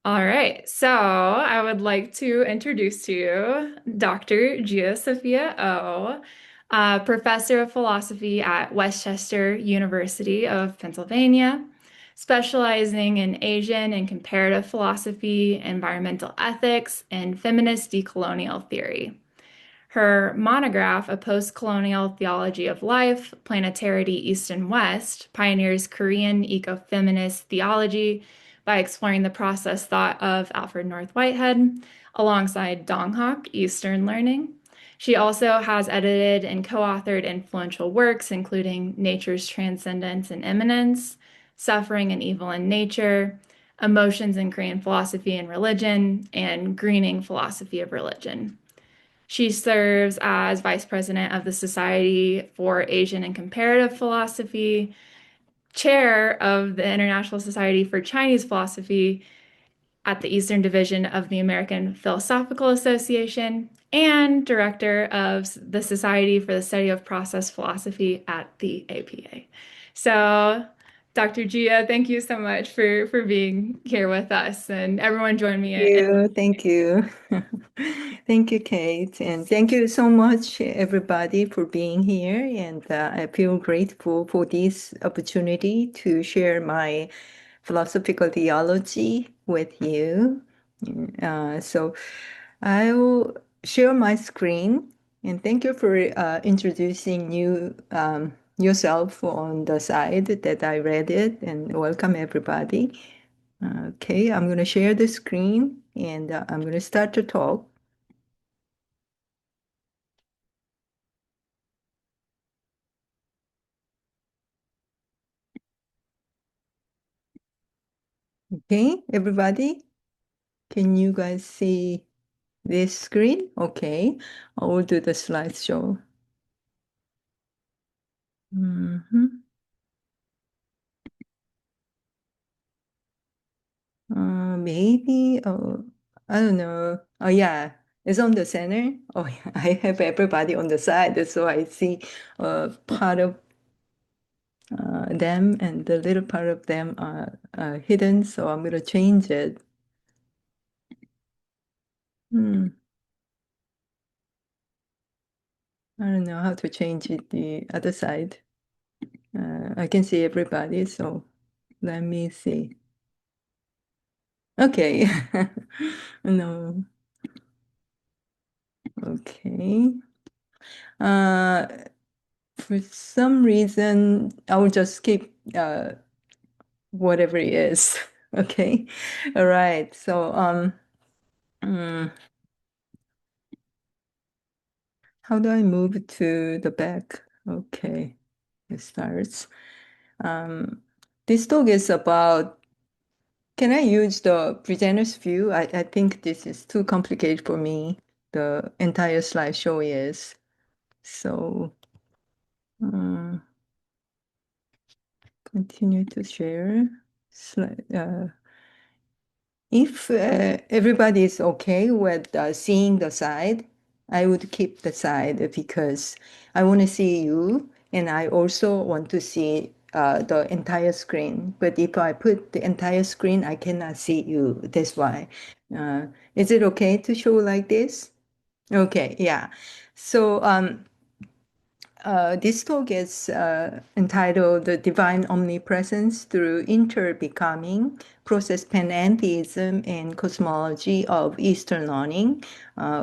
All right, so I would like to introduce to you Dr. Sophia O, professor of philosophy at Westchester University of Pennsylvania, specializing in Asian and comparative philosophy, environmental ethics, and feminist decolonial theory. Her monograph, A Post-Colonial Theology of Life, Planetarity East and West, pioneers Korean ecofeminist theology by exploring the process thought of Alfred North Whitehead alongside Donghak, Eastern Learning. She also has edited and co-authored influential works, including Nature's Transcendence and Immanence, Suffering and Evil in Nature, Emotions in Korean Philosophy and Religion, and Greening Philosophy of Religion. She serves as vice president of the Society for Asian and Comparative Philosophy, chair of the International Society for Chinese Philosophy at the Eastern Division of the American Philosophical Association, and director of the Society for the Study of Process Philosophy at the APA. So, Dr. Gia, thank you so much for being here with us, and everyone join me in. Thank you. Thank you, Kate. And thank you so much, everybody, for being here. And I feel grateful for this opportunity to share my philosophical theology with you. So I'll share my screen. And thank you for introducing yourself on the side that I read it. And welcome, everybody. Okay, I'm going to share the screen and I'm going to start to talk. Okay, everybody, can you guys see this screen? Okay, I will do the slideshow. Mhm. Maybe, I don't know. Oh, yeah, it's on the center. Oh, yeah, I have everybody on the side, so I see part of them and the little part of them are hidden, so I'm going to change it. Hmm. I don't know how to change it the other side. I can see everybody, so let me see. Okay. No. Okay. Uh, for some reason, I will just keep whatever it is. Okay. All right. So, mm, how do I move to the back? Okay. It starts. Um, this talk is about. Can I use the presenter's view? I think this is too complicated for me. The entire slideshow is. So, uh, continue to share. Slide, if everybody is okay with seeing the side, I would keep the side because I want to see you and I also want to see the entire screen. But if I put the entire screen, I cannot see you. That's why. Uh, is it okay to show like this? Okay, yeah. So this talk is entitled The Divine Omnipresence Through Interbecoming, Process Panentheism and Cosmology of Eastern Learning,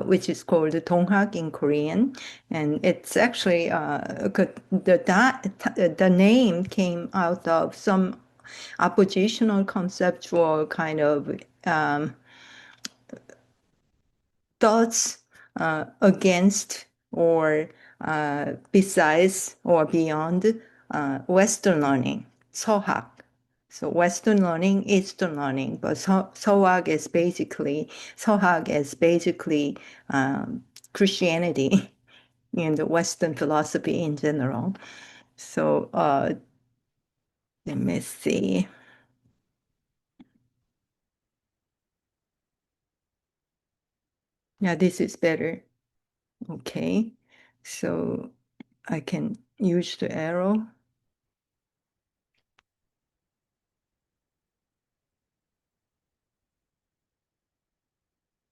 which is called Donghak in Korean. And it's actually, the name came out of some oppositional conceptual kind of thoughts against or besides or beyond Western learning, Sohak. So Western learning, Eastern learning, but Sohak is basically Christianity and Western philosophy in general. So let me see. Yeah, this is better. Okay. So I can use the arrow.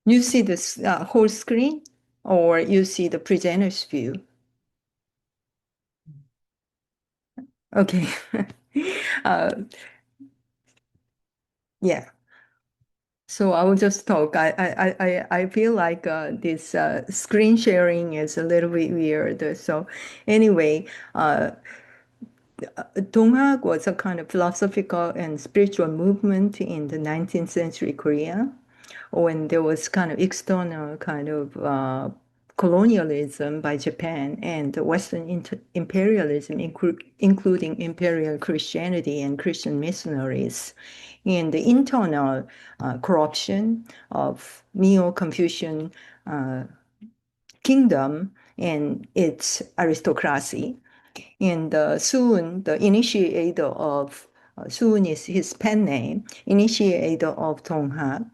You see this whole screen, or you see the presenter's view? Okay. uh, yeah. So I will just talk. I feel like this screen sharing is a little bit weird. So anyway, Donghak was a kind of philosophical and spiritual movement in the 19th century Korea when there was kind of external kind of colonialism by Japan and Western imperialism, including imperial Christianity and Christian missionaries, and the internal corruption of Neo-Confucian uh, kingdom and its aristocracy. And Soon, the initiator of Soon is his pen name, initiator of Donghak,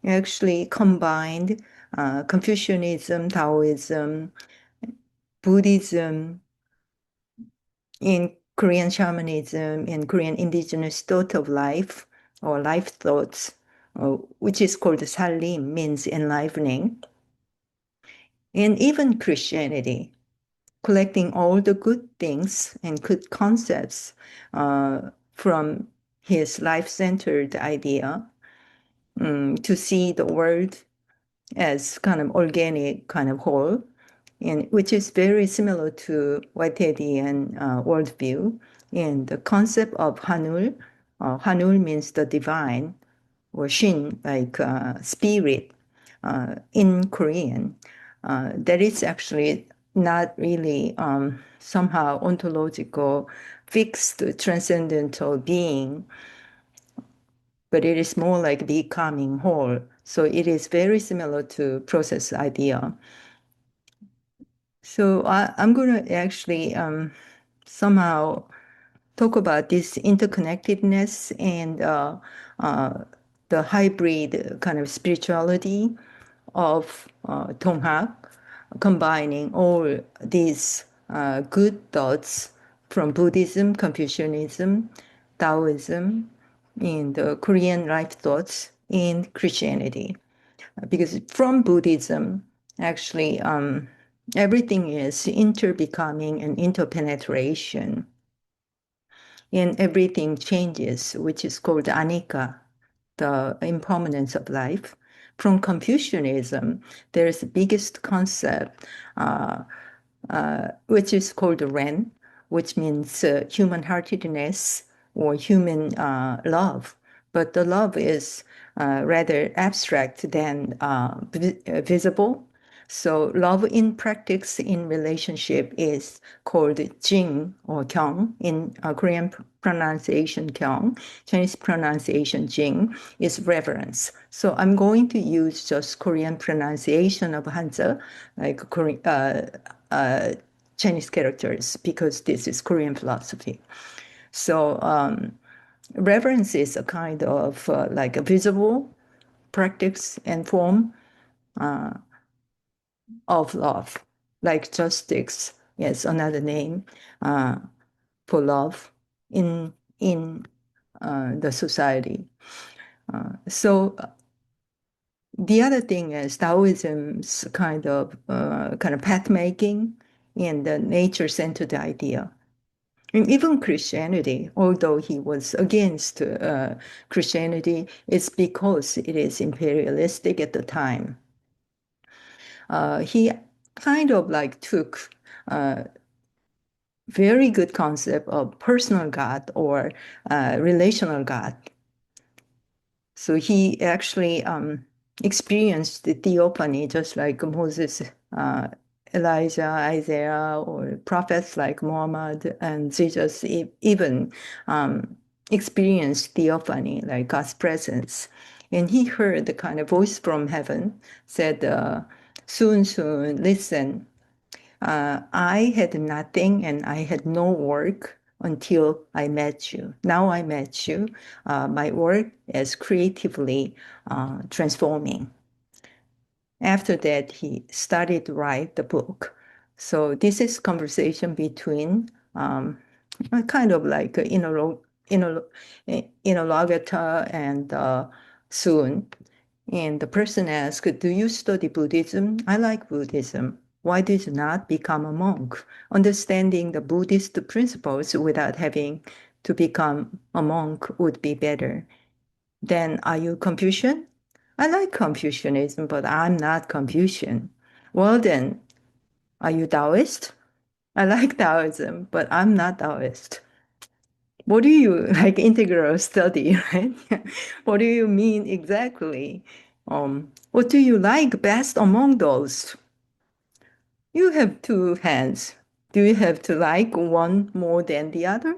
actually combined Confucianism, Daoism, Buddhism, in Korean shamanism, and Korean indigenous thought of life or life thoughts, which is called Salim, means enlivening, and even Christianity, collecting all the good things and good concepts from his life-centered idea to see the world as kind of organic kind of whole, and which is very similar to Whiteheadian worldview. And the concept of hanul, hanul means the divine, or shin, like spirit in Korean. That is actually not really somehow ontological, fixed, transcendental being, but it is more like becoming whole. So it is very similar to process idea. So I'm going to actually somehow talk about this interconnectedness and uh, the hybrid kind of spirituality of Donghak, combining all these good thoughts from Buddhism, Confucianism, Taoism, and Korean life thoughts in Christianity. Because from Buddhism, actually, everything is interbecoming and interpenetration, and everything changes, which is called anicca, the impermanence of life. From Confucianism, there is the biggest concept, which is called Ren, which means human-heartedness or human love. But the love is rather abstract than visible. So love in practice in relationship is called Jing or Kyung in Korean pronunciation Kyung. Chinese pronunciation Jing is reverence. So I'm going to use just Korean pronunciation of Hanja, like Korean, Chinese characters, because this is Korean philosophy. So reverence is a kind of like a visible practice and form of love, like justice is another name uh, for love in the society. So the other thing is Taoism's kind of path making and the nature-centered idea. And even Christianity, although he was against Christianity, it's because it is imperialistic at the time. He kind of like took very good concept of personal God or relational God. So he actually experienced the theophany just like Moses, Elijah, Isaiah, or prophets like Muhammad and Jesus even experienced theophany, like God's presence. And he heard the kind of voice from heaven said, soon, soon, listen, I had nothing and I had no work until I met you. Now I met you. My work is creatively transforming. After that, he started to write the book. So this is conversation between kind of like interlocutor and Soon. And the person asked, do you study Buddhism? I like Buddhism. Why did you not become a monk? Understanding the Buddhist principles without having to become a monk would be better. Then are you Confucian? I like Confucianism, but I'm not Confucian. Well, then, are you Taoist? I like Taoism, but I'm not Taoist. What do you like integral study, right? What do you mean exactly? What do you like best among those? You have two hands. Do you have to like one more than the other?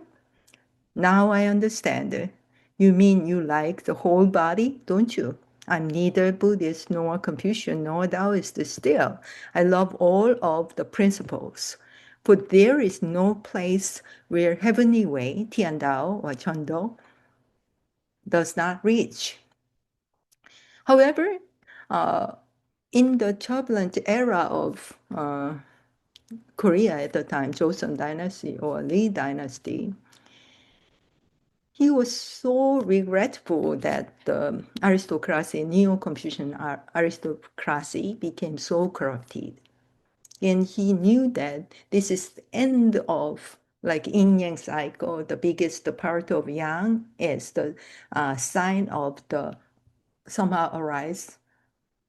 Now I understand. You mean you like the whole body, don't you? I'm neither Buddhist nor Confucian nor Taoist still. I love all of the principles. But there is no place where heavenly way, Tiandao or Chondo, does not reach. However, uh, in the turbulent era of Korea at the time, Joseon Dynasty or Lee Dynasty, he was so regretful that the aristocracy, Neo-Confucian aristocracy, became so corrupted. And he knew that this is the end of like yin-yang cycle. The biggest part of yang is the sign of the somehow arise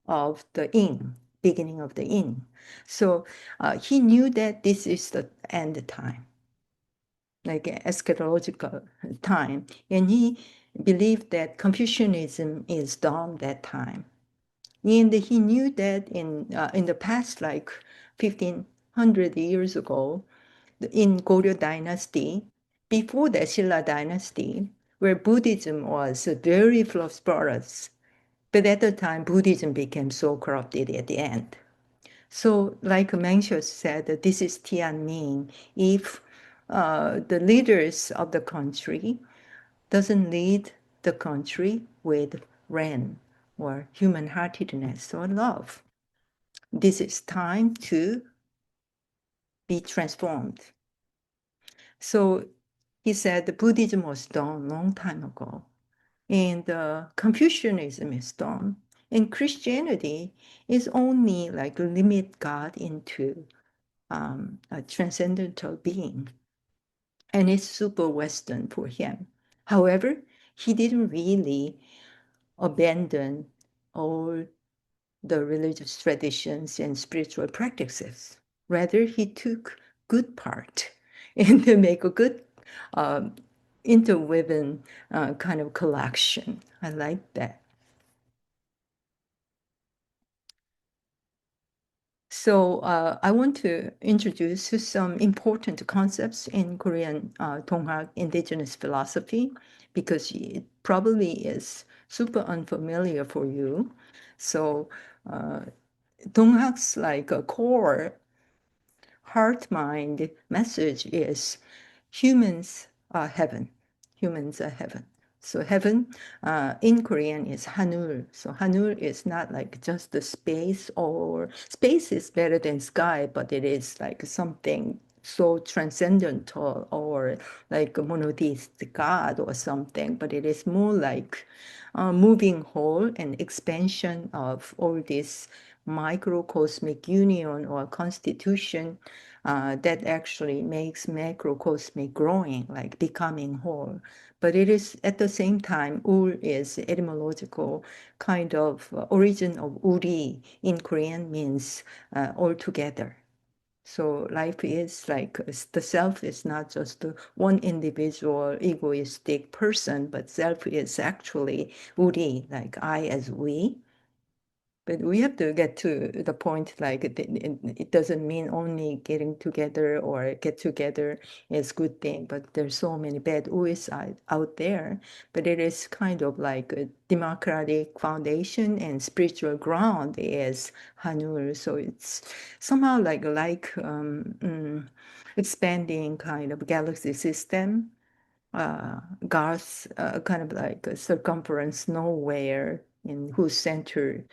of the yin, beginning of the yin. So he knew that this is the end time, like eschatological time. And he believed that Confucianism is done that time. And he knew that in the past, like 1500 years ago, in Goryeo dynasty, before the Silla dynasty, where Buddhism was very prosperous, but at the time, Buddhism became so corrupted at the end. So, like Mencius said, this is Tianmin. If the leaders of the country doesn't lead the country with ren or human-heartedness or love, this is time to be transformed. So he said the Buddhism was done a long time ago, and Confucianism is done, and Christianity is only like limit God into a transcendental being, and it's super Western for him. However, he didn't really abandon all the religious traditions and spiritual practices. Rather, he took good part and to make a good um, interwoven kind of collection. I like that. So I want to introduce some important concepts in Korean Donghak indigenous philosophy because it probably is super unfamiliar for you. So Donghak's like a core heart-mind message is humans are heaven. Humans are heaven. So heaven in Korean is hanul. So hanul is not like just the space, or space is better than sky, but it is like something so transcendental or like a monotheistic God or something, but it is more like a moving whole and expansion of all this microcosmic union or constitution that actually makes macrocosmic growing, like becoming whole. But it is at the same time, ul is etymological kind of origin of uri in Korean means altogether. So life is like the self is not just one individual egoistic person, but self is actually uri, like I as we. But we have to get to the point like it doesn't mean only getting together or get together is good thing, but there's so many bad ways out there. But it is kind of like a democratic foundation and spiritual ground is Hanul. So it's somehow expanding kind of galaxy system, God's kind of like a circumference nowhere in whose centers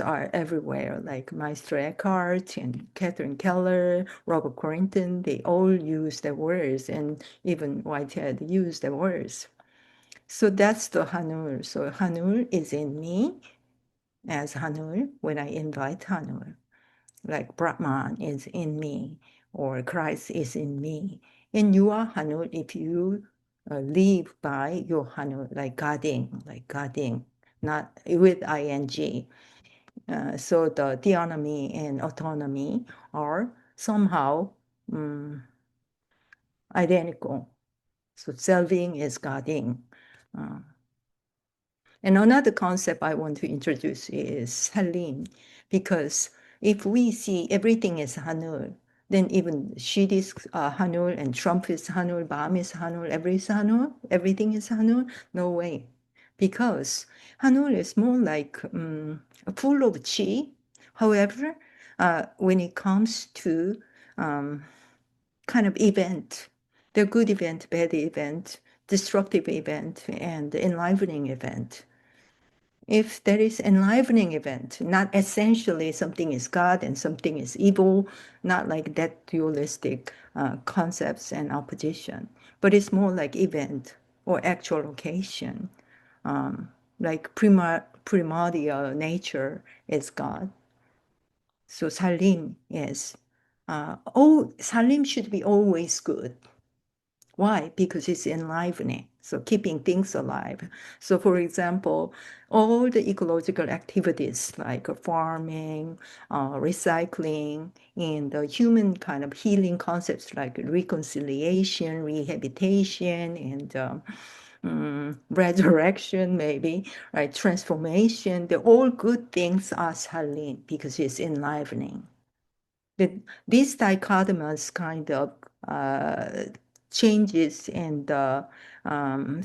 are everywhere, like Maestro Eckhart and Catherine Keller, Robert Corrington, they all use the words, and even Whitehead used the words. So that's the Hanul. So Hanul is in me, as hanul when I invite hanul, like Brahman is in me or Christ is in me. And you are hanul if you live by your hanul, like guarding, not with ing. So the theonomy and autonomy are somehow identical. So serving is guarding. Uh, and another concept I want to introduce is Salim, because if we see everything is Hanul, then even Shid is Hanul and Trump is Hanul, Bam is Hanul, everything is Hanul. No way. Because Hanul is more like full of chi. However, when it comes to kind of event, the good event, bad event, destructive event, and enlivening event, if there is enlivening event, not essentially something is God and something is evil, not like that dualistic concepts and opposition, but it's more like event or actual occasion, like primordial nature is God. So Salim is, Salim should be always good. Why? Because it's enlivening, so keeping things alive. So for example, all the ecological activities like farming, recycling, and the human kind of healing concepts like reconciliation, rehabilitation, and resurrection maybe, right? Transformation, they're all good things are salim because it's enlivening. These dichotomous kind of changes and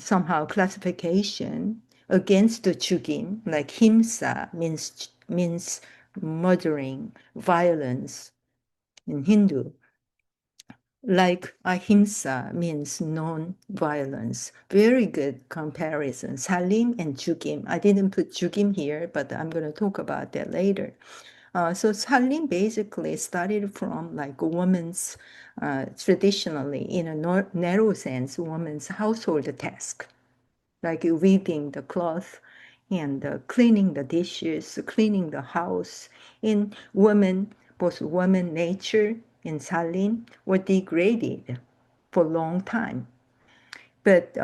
somehow classification against the jugim, like himsa means murdering, violence in Hindu, like ahimsa means non-violence. Very good comparison. Salim and jugim. I didn't put jugim here, but I'm going to talk about that later. So Salim basically started from like a woman's, traditionally, in a narrow sense, woman's household task, like weaving the cloth and cleaning the dishes, cleaning the house. In women, both woman nature and Salim were degraded for a long time. But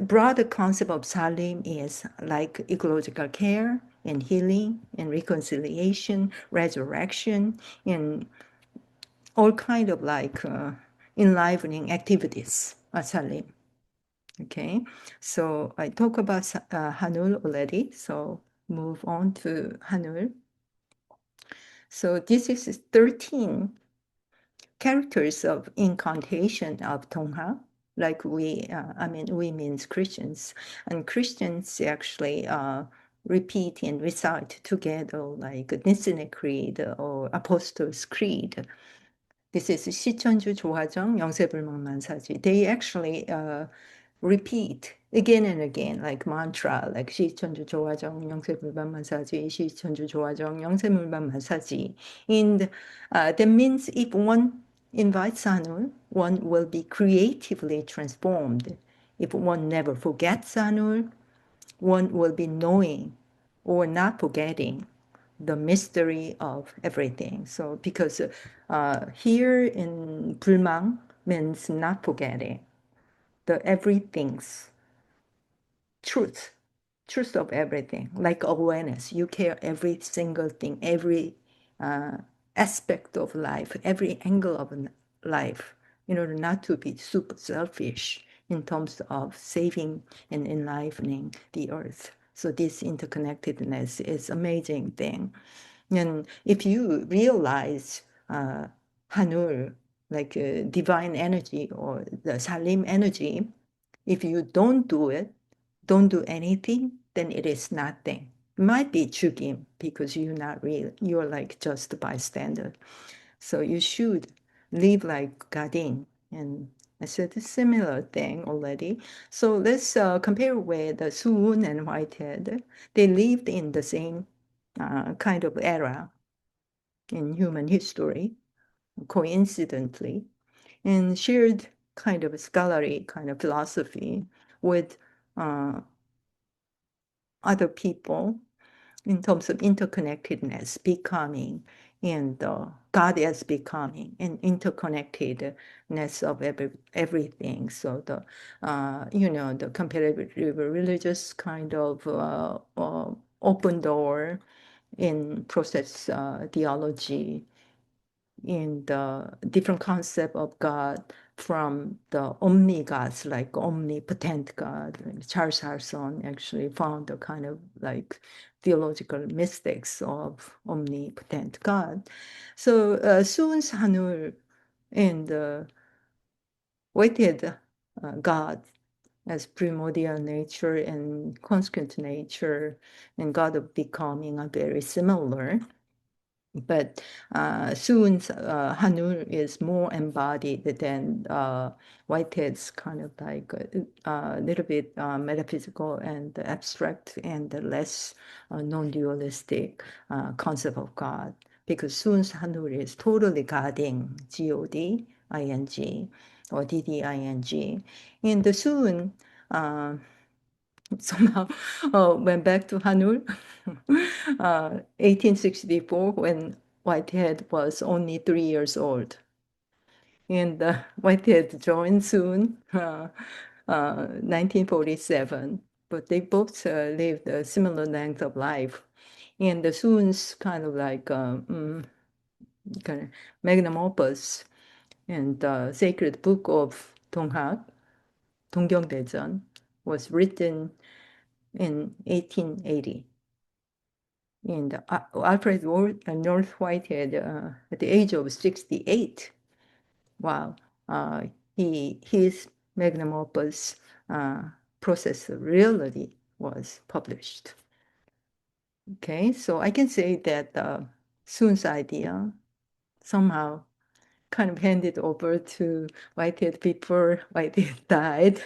broader concept of Salim is like ecological care and healing and reconciliation, resurrection, and all kind of like enlivening activities are Salim. Okay, so I talk about Hanul already, so move on to Hanul. So this is 13 characters of incantation of Donghak, like we means Christians, and Christians actually repeat and recite together like Nicene Creed or Apostles' Creed. This is 시천주 조화정 영세불망만사지. They actually repeat again and again, like mantra, like 시천주 조화정 영세불만만사지, 시천주 조화정 영세불만만사지. And that means if one invites Sanul, one will be creatively transformed. If one never forgets Sanul, one will be knowing or not forgetting the mystery of everything. So because here in 불망 means not forgetting the everything's truth, truth of everything, like awareness. You care every single thing, every aspect of life, every angle of life, in order not to be super selfish in terms of saving and enlivening the earth. So this interconnectedness is amazing thing. And if you realize Hanul, like divine energy or the Salim energy, if you don't do it, don't do anything, then it is nothing. It might be Chugim because you're not real. You're like just a bystander. So you should live like Gadin. And I said a similar thing already. So let's compare with Suun and Whitehead. They lived in the same kind of era in human history, coincidentally, and shared kind of scholarly kind of philosophy with uh, other people. in terms of interconnectedness, becoming, and God as becoming, and interconnectedness of everything. So the comparative religious kind of open door in process theology, in the different concept of God from the omni gods, like omnipotent God. Like Charles Harrison actually found a kind of like theological mystics of omnipotent God. So Soon's Hanul and Whitehead God as primordial nature and constant nature and God of becoming are very similar. But Soon's Hanul is more embodied than Whitehead's kind of like a little bit metaphysical and abstract and less non-dualistic concept of God. Because Soon's Hanul is totally Godding, G-O-D-I-N-G, or D-D-I-N-G. And the Soon somehow went back to Hanul, 1864, when Whitehead was only 3 years old. And Whitehead joined soon, 1947, but they both lived a similar length of life. And the Soon's kind of like kind of magnum opus and sacred book of Donghak, 동경대전, was written in 1880. And Alfred North Whitehead, at the age of 68, wow, uh, his magnum opus, Process of Reality, was published. Okay, so I can say that Soon's idea somehow kind of handed over to Whitehead before Whitehead died,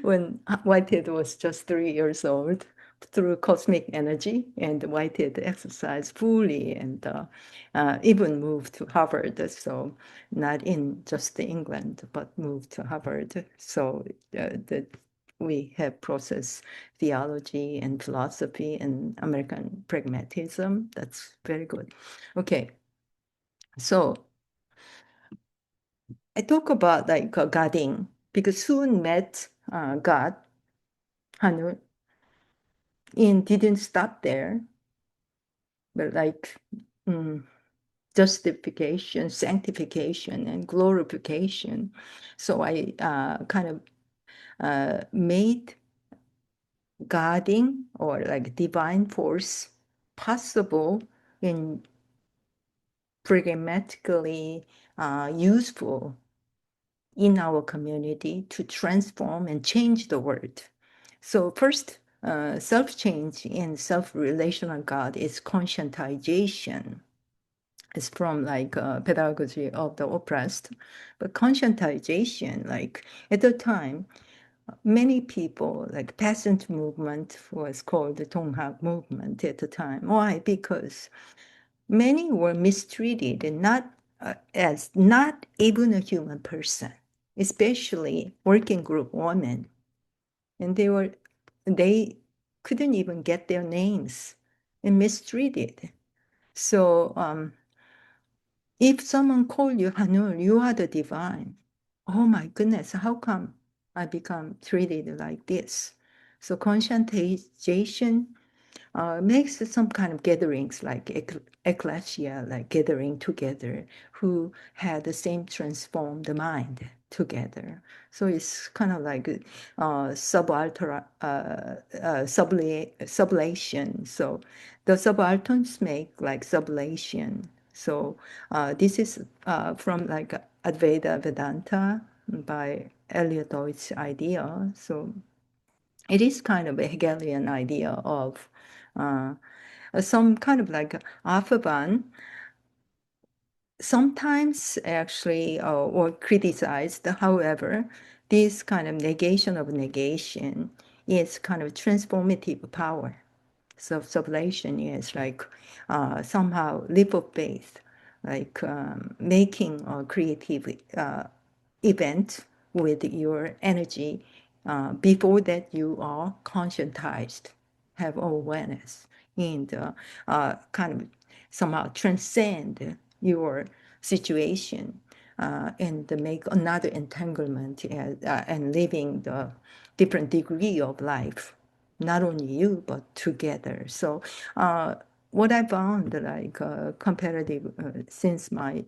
when Whitehead was just 3 years old, through cosmic energy, and Whitehead exercised fully and even moved to Harvard. So not in just England, but moved to Harvard. So that we have process theology and philosophy and American pragmatism. That's very good. Okay, so I talk about like Goding because Soon met God, Hanul, and didn't stop there, but like justification, sanctification, and glorification. So I kind of made Goding or like divine force possible in pragmatically useful in our community to transform and change the world. So first, self-change in self-relational God is conscientization. It's from like pedagogy of the oppressed, but conscientization, like at the time, many people, like peasant movement was called the Donghak movement at the time. Why? Because many were mistreated and not as not even a human person, especially working group women. And they couldn't even get their names and mistreated. So if someone called you Hanul, you are the divine. Oh my goodness, how come I become treated like this? So conscientization makes some kind of gatherings like ecclesia, like gathering together, who had the same transformed mind together. So it's kind of like sublation. So the subalterns make like sublation. So this is from like Advaita Vedanta by Eliot Deutsch's idea. So it is kind of a Hegelian idea of some kind of like Afterburn, sometimes actually or criticized. However, this kind of negation of negation is kind of transformative power. So sublation is like somehow leap of faith, like making a creative event with your energy before that you are conscientized, have awareness and kind of somehow transcend your situation and make another entanglement and living the different degree of life, not only you, but together. So what I found, like comparative, since my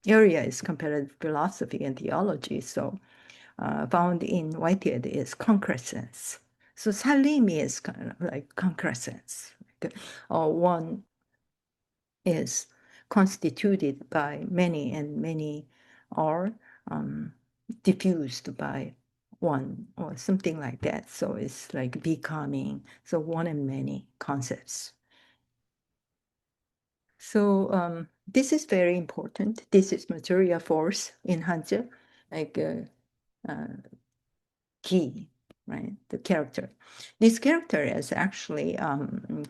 area is comparative philosophy and theology, so found in Whitehead is concrescence. So Salim is kind of like concrescence. Like, one is constituted by many, and many are um, diffused by one, or something like that. So it's like becoming, so one and many concepts. So this is very important. This is material force in Hanja, like uh, key, right? The character. This character is actually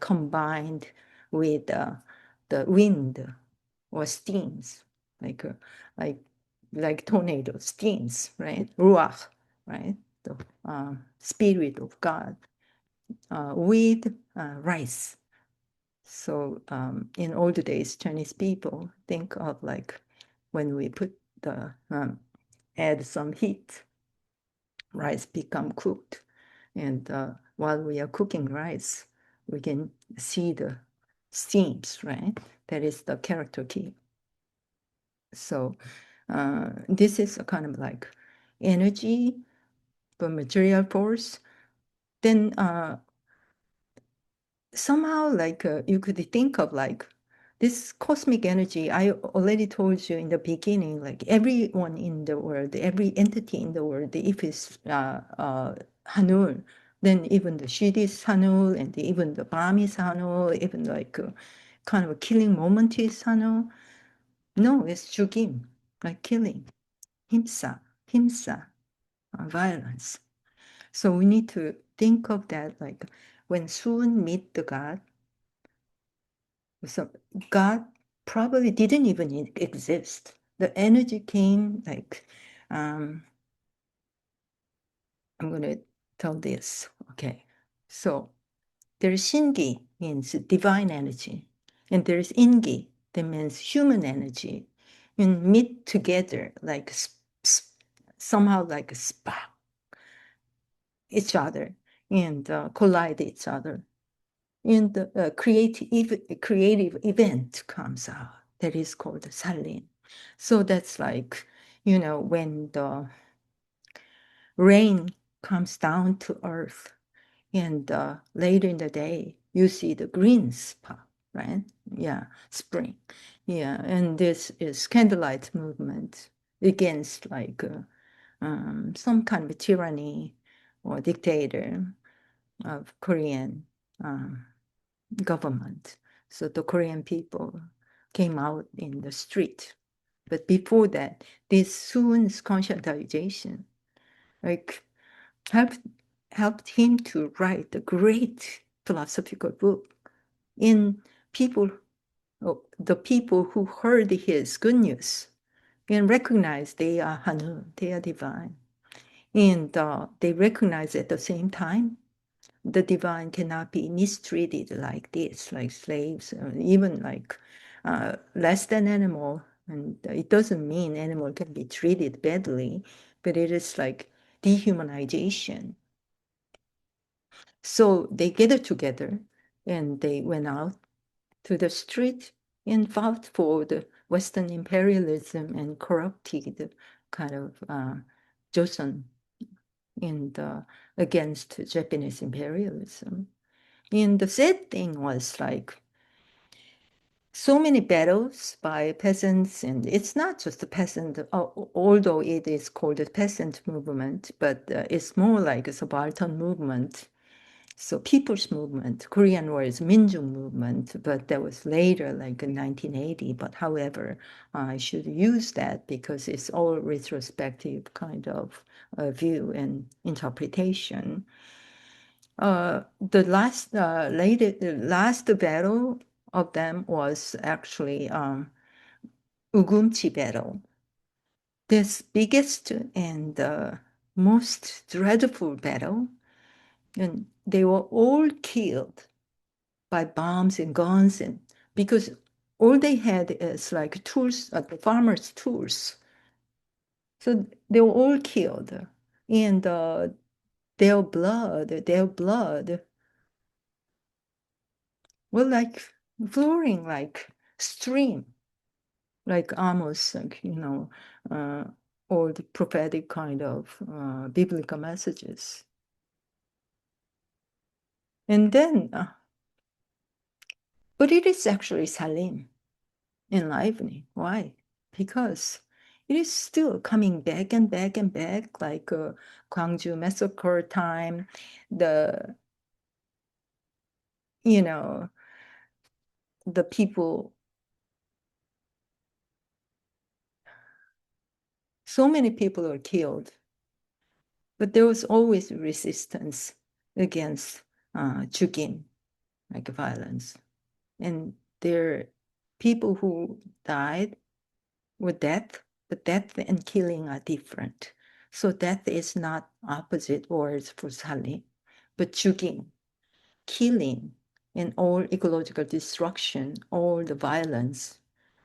combined with the wind or steams, like uh, like like tornado steams, right? Ruach, right? The spirit of God with rice. So in old days, Chinese people think of like when we put the add some heat, rice become cooked. And while we are cooking rice, we can see the steams, right? That is the character key. So this is a kind of like energy, the material force. Then somehow like you could think of like this cosmic energy. I already told you in the beginning, like everyone in the world, every entity in the world, if it's hanul, then even the Shidi hanul, and even the Bam is hanul, even like kind of a killing moment is hanul. No, it's jugim, like killing, himsa, violence. So we need to think of that like when Sun meet the God, so God probably didn't even exist. The energy came like, um, I'm going to tell this. Okay. So there's Shingi, means divine energy, and there's Ingi, that means human energy, and meet together like somehow like spark each other and collide each other. And the creative event comes out that is called salin. So that's like, when the rain comes down to earth, and later in the day, you see the green spot, right? Yeah, spring. Yeah, and this is candlelight movement against like some kind of tyranny or dictator of Korean government. So the Korean people came out in the street. But before that, this Soon's conscientization like helped helped him to write a great philosophical book in people, the people who heard his good news and recognize they are Hanu, they are divine. And they recognize at the same time the divine cannot be mistreated like this, like slaves, or even like less than animal. And it doesn't mean animal can be treated badly, but it is like dehumanization. So they gathered together and they went out to the street and fought for the Western imperialism and corrupted kind of Joseon in the against Japanese imperialism. And the sad thing was like so many battles by peasants, and it's not just the peasant, although it is called the peasant movement, but it's more like a subaltern movement. So people's movement, Korean was Minjung movement, but that was later, like in 1980. But however, I should use that because it's all retrospective kind of view and interpretation. The last battle of them was actually Ugumchi battle. This biggest and most dreadful battle. And they were all killed by bombs and guns, and because all they had is like tools, the farmers' tools. So they were all killed, and their blood were like flowing like stream, like almost like, uh, all the prophetic kind of biblical messages. And then, but it is actually salim, enlivening. Why? Because it is still coming back and back and back, like Gwangju massacre time, the, you know, the people, so many people are killed, but there was always resistance against 죽임, like violence. And there people who died were death, but death and killing are different. So death is not opposite words for salim, but 죽임, killing, and all ecological destruction, all the violence,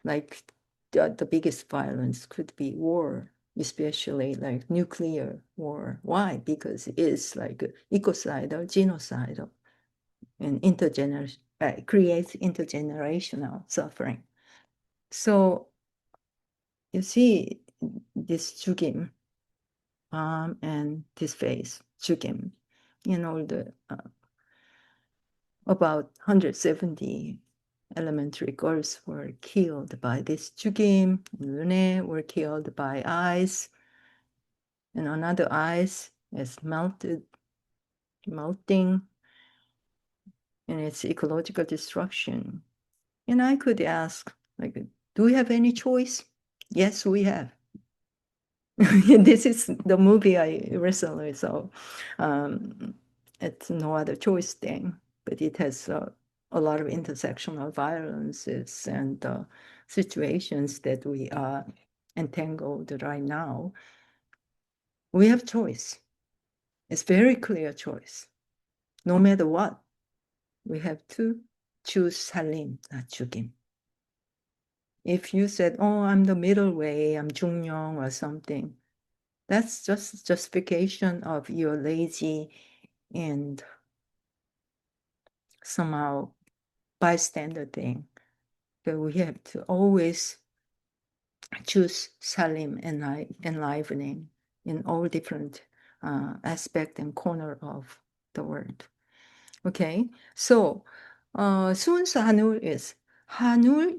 like the biggest violence could be war, especially like nuclear war. Why? Because it's like ecocidal, genocidal, and creates intergenerational suffering. So you see this 죽임, and this face, 죽임, the about 170 elementary girls were killed by this 죽임. Lune were killed by ice, and another ice is melting, and it's ecological destruction. And I could ask, like, do we have any choice? Yes, we have. This is the movie I recently saw. It's no other choice thing, but it has a lot of intersectional violences and situations that we are entangled right now. We have choice. It's very clear choice. No matter what, we have to choose Salim, not 죽임. If you said, oh, I'm the middle way, I'm 중용 or something, that's just justification of your lazy and somehow bystander thing. But we have to always choose salim and enlivening in all different aspect and corner of the world. Okay, so soon hanul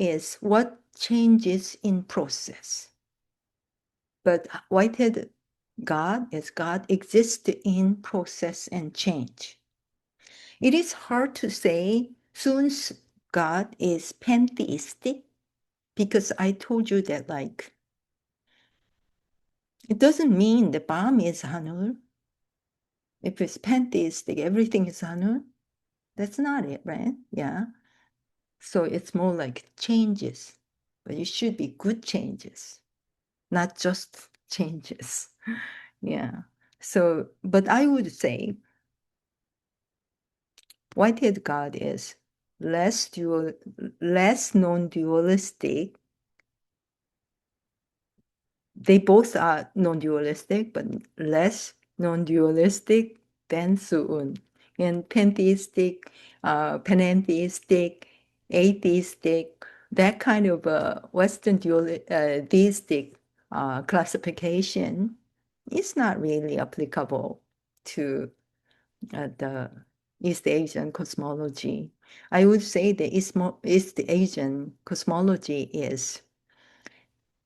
is what changes in process. But Whitehead God exists in process and change. It is hard to say Soon's God is pantheistic because I told you that, like, it doesn't mean the bomb is hanul. If it's pantheistic, everything is hanul. That's not it, right? Yeah. So it's more like changes, but it should be good changes, not just changes. Yeah. So, but I would say Whitehead God is less non-dualistic. They both are non-dualistic, but less non-dualistic than Su'un. And pantheistic, panentheistic, atheistic, that kind of Western deistic classification is not really applicable to the East Asian cosmology. I would say the East Asian cosmology is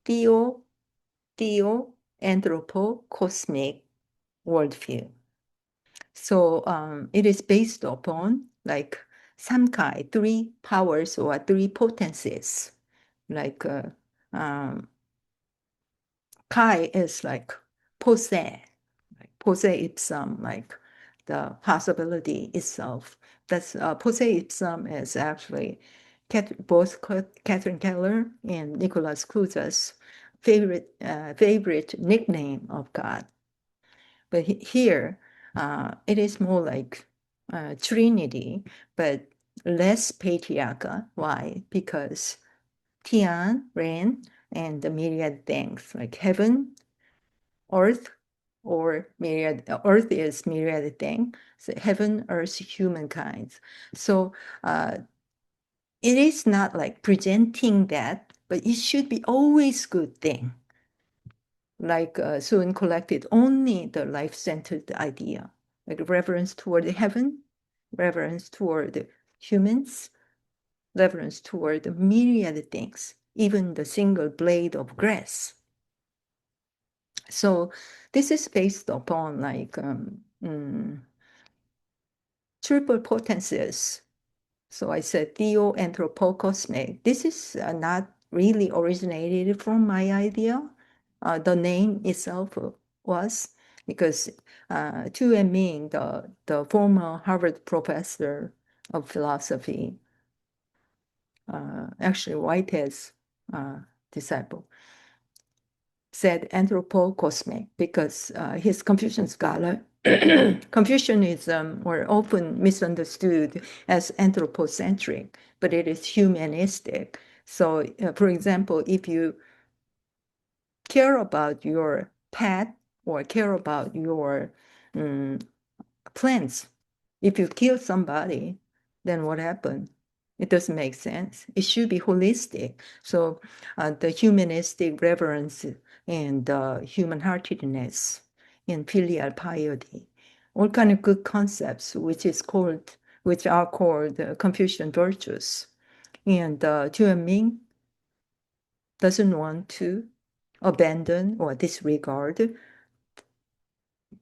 theo, anthropo, cosmic worldview. So it is based upon like samkai, three powers or three potencies. Like kai is like posse, posse ipsum, like the possibility itself. That's posse ipsum is actually both Catherine Keller and Nicholas Cluz's favorite nickname of God. But here, it is more like Trinity, but less patriarchal. Why? Because Tian, rain, and the myriad things like heaven, earth, or myriad. Earth is myriad thing. So heaven, earth, humankind. So it is not like presenting that, but it should be always good thing. Like Sun collected only the life-centered idea, like reverence toward heaven, reverence toward humans, reverence toward the myriad things, even the single blade of grass. So this is based upon like triple potencies. So I said theo-anthropocosmic. This is not really originated from my idea. The name itself was because Tu and Ming, the former Harvard professor of philosophy, actually Whitehead's disciple, said anthropocosmic because his Confucian scholar, Confucianism were often misunderstood as anthropocentric, but it is humanistic. So, for example, if you care about your pet or care about your plants, if you kill somebody, then what happened? It doesn't make sense. It should be holistic. So the humanistic reverence and human-heartedness and filial piety, all kind of good concepts, which are called Confucian virtues. And Ming doesn't want to abandon or disregard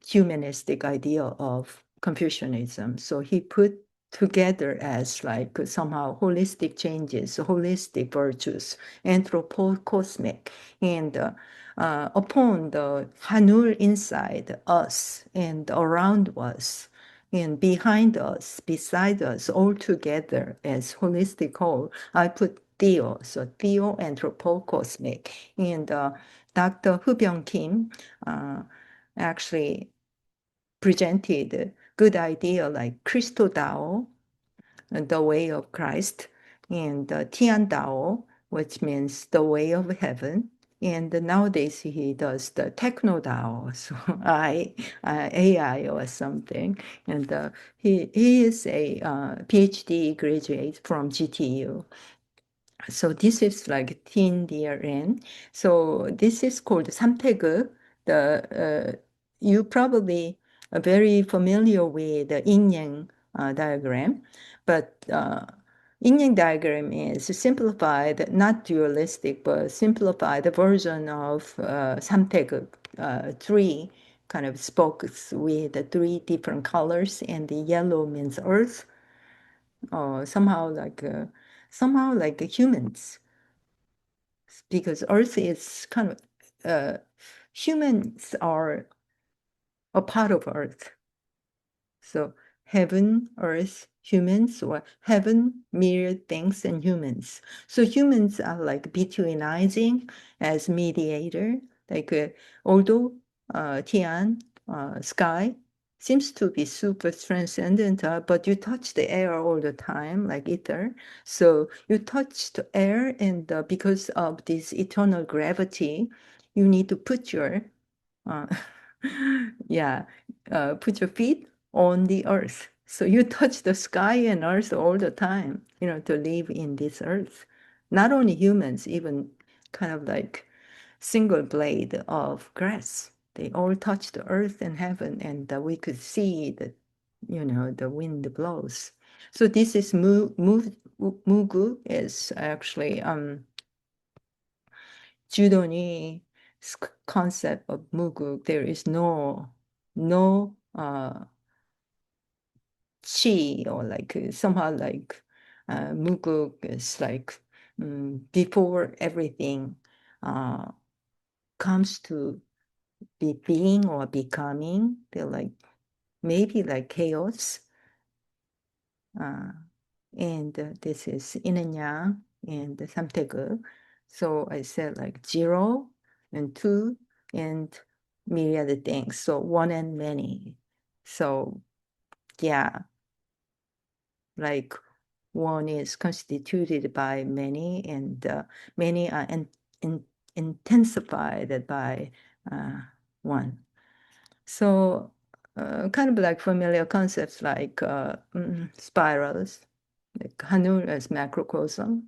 humanistic idea of Confucianism. So he put together as like somehow holistic changes, holistic virtues, anthropocosmic, and upon the hanul inside us and around us and behind us, beside us, all together as holistic whole, I put theo, so theo anthropocosmic. And Dr. Hu Byung Kim actually presented good idea like Christo Dao, the way of Christ, and Tian Dao, which means the way of heaven. And nowadays he does the techno Dao, so AI or something. And he is a PhD graduate from GTU. So this is like teen DRN. So this is called samtaeg. You probably are very familiar with the yin-yang diagram, but yin-yang diagram is simplified, not dualistic, but simplified version of samtaeg, three kind of spokes with the three different colors, and the yellow means earth, somehow like humans, because Earth is kind of humans are a part of Earth. So heaven, earth, humans, or heaven, myriad things, and humans. So humans are like betweenizing as mediator, like although Tian, sky, seems to be super transcendent, but you touch the air all the time, like ether. So you touch the air, and because of this eternal gravity, you need to put your uh, yeah, put your feet on the earth. So you touch the sky and earth all the time, to live in this earth. Not only humans, even kind of like single blade of grass. They all touch the earth and heaven, and we could see that, the wind blows. So this is Mugu is actually Judoni concept of Mugu. There is no chi, or like somehow like Mugu is like before everything comes to being or becoming. They're like maybe like chaos. Uh, and this is yin and yang and the samtaeg. So I said like 0 and 2 and myriad things. So one and many. So yeah. like one is constituted by many, and many are in, intensified by one. So kind of like familiar concepts like spirals, like hanul as macrocosm,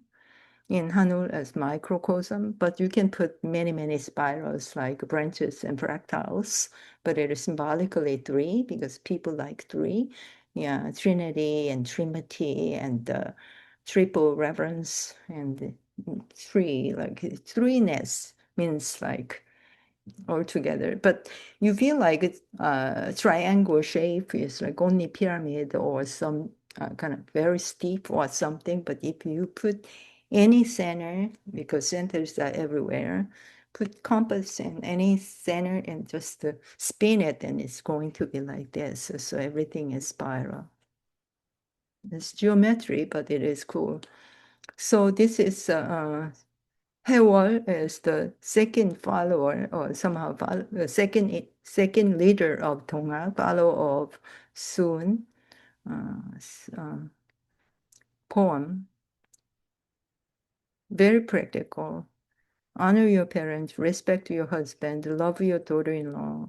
in hanul as microcosm, but you can put many, many spirals like branches and fractals, but it is symbolically three because people like three. Yeah, Trinity and Trinity and triple reverence and three, like threeness means like all together. But you feel like it's triangle shape is like only pyramid or some kind of very steep or something. But if you put any center, because centers are everywhere, put compass in any center and just spin it, and it's going to be like this. So everything is spiral. It's geometry, but it is cool. So this is Haewol is the second follower, or somehow the second leader of Donghak, follower of Sun poem. Very practical. Honor your parents, respect your husband, love your daughter-in-law,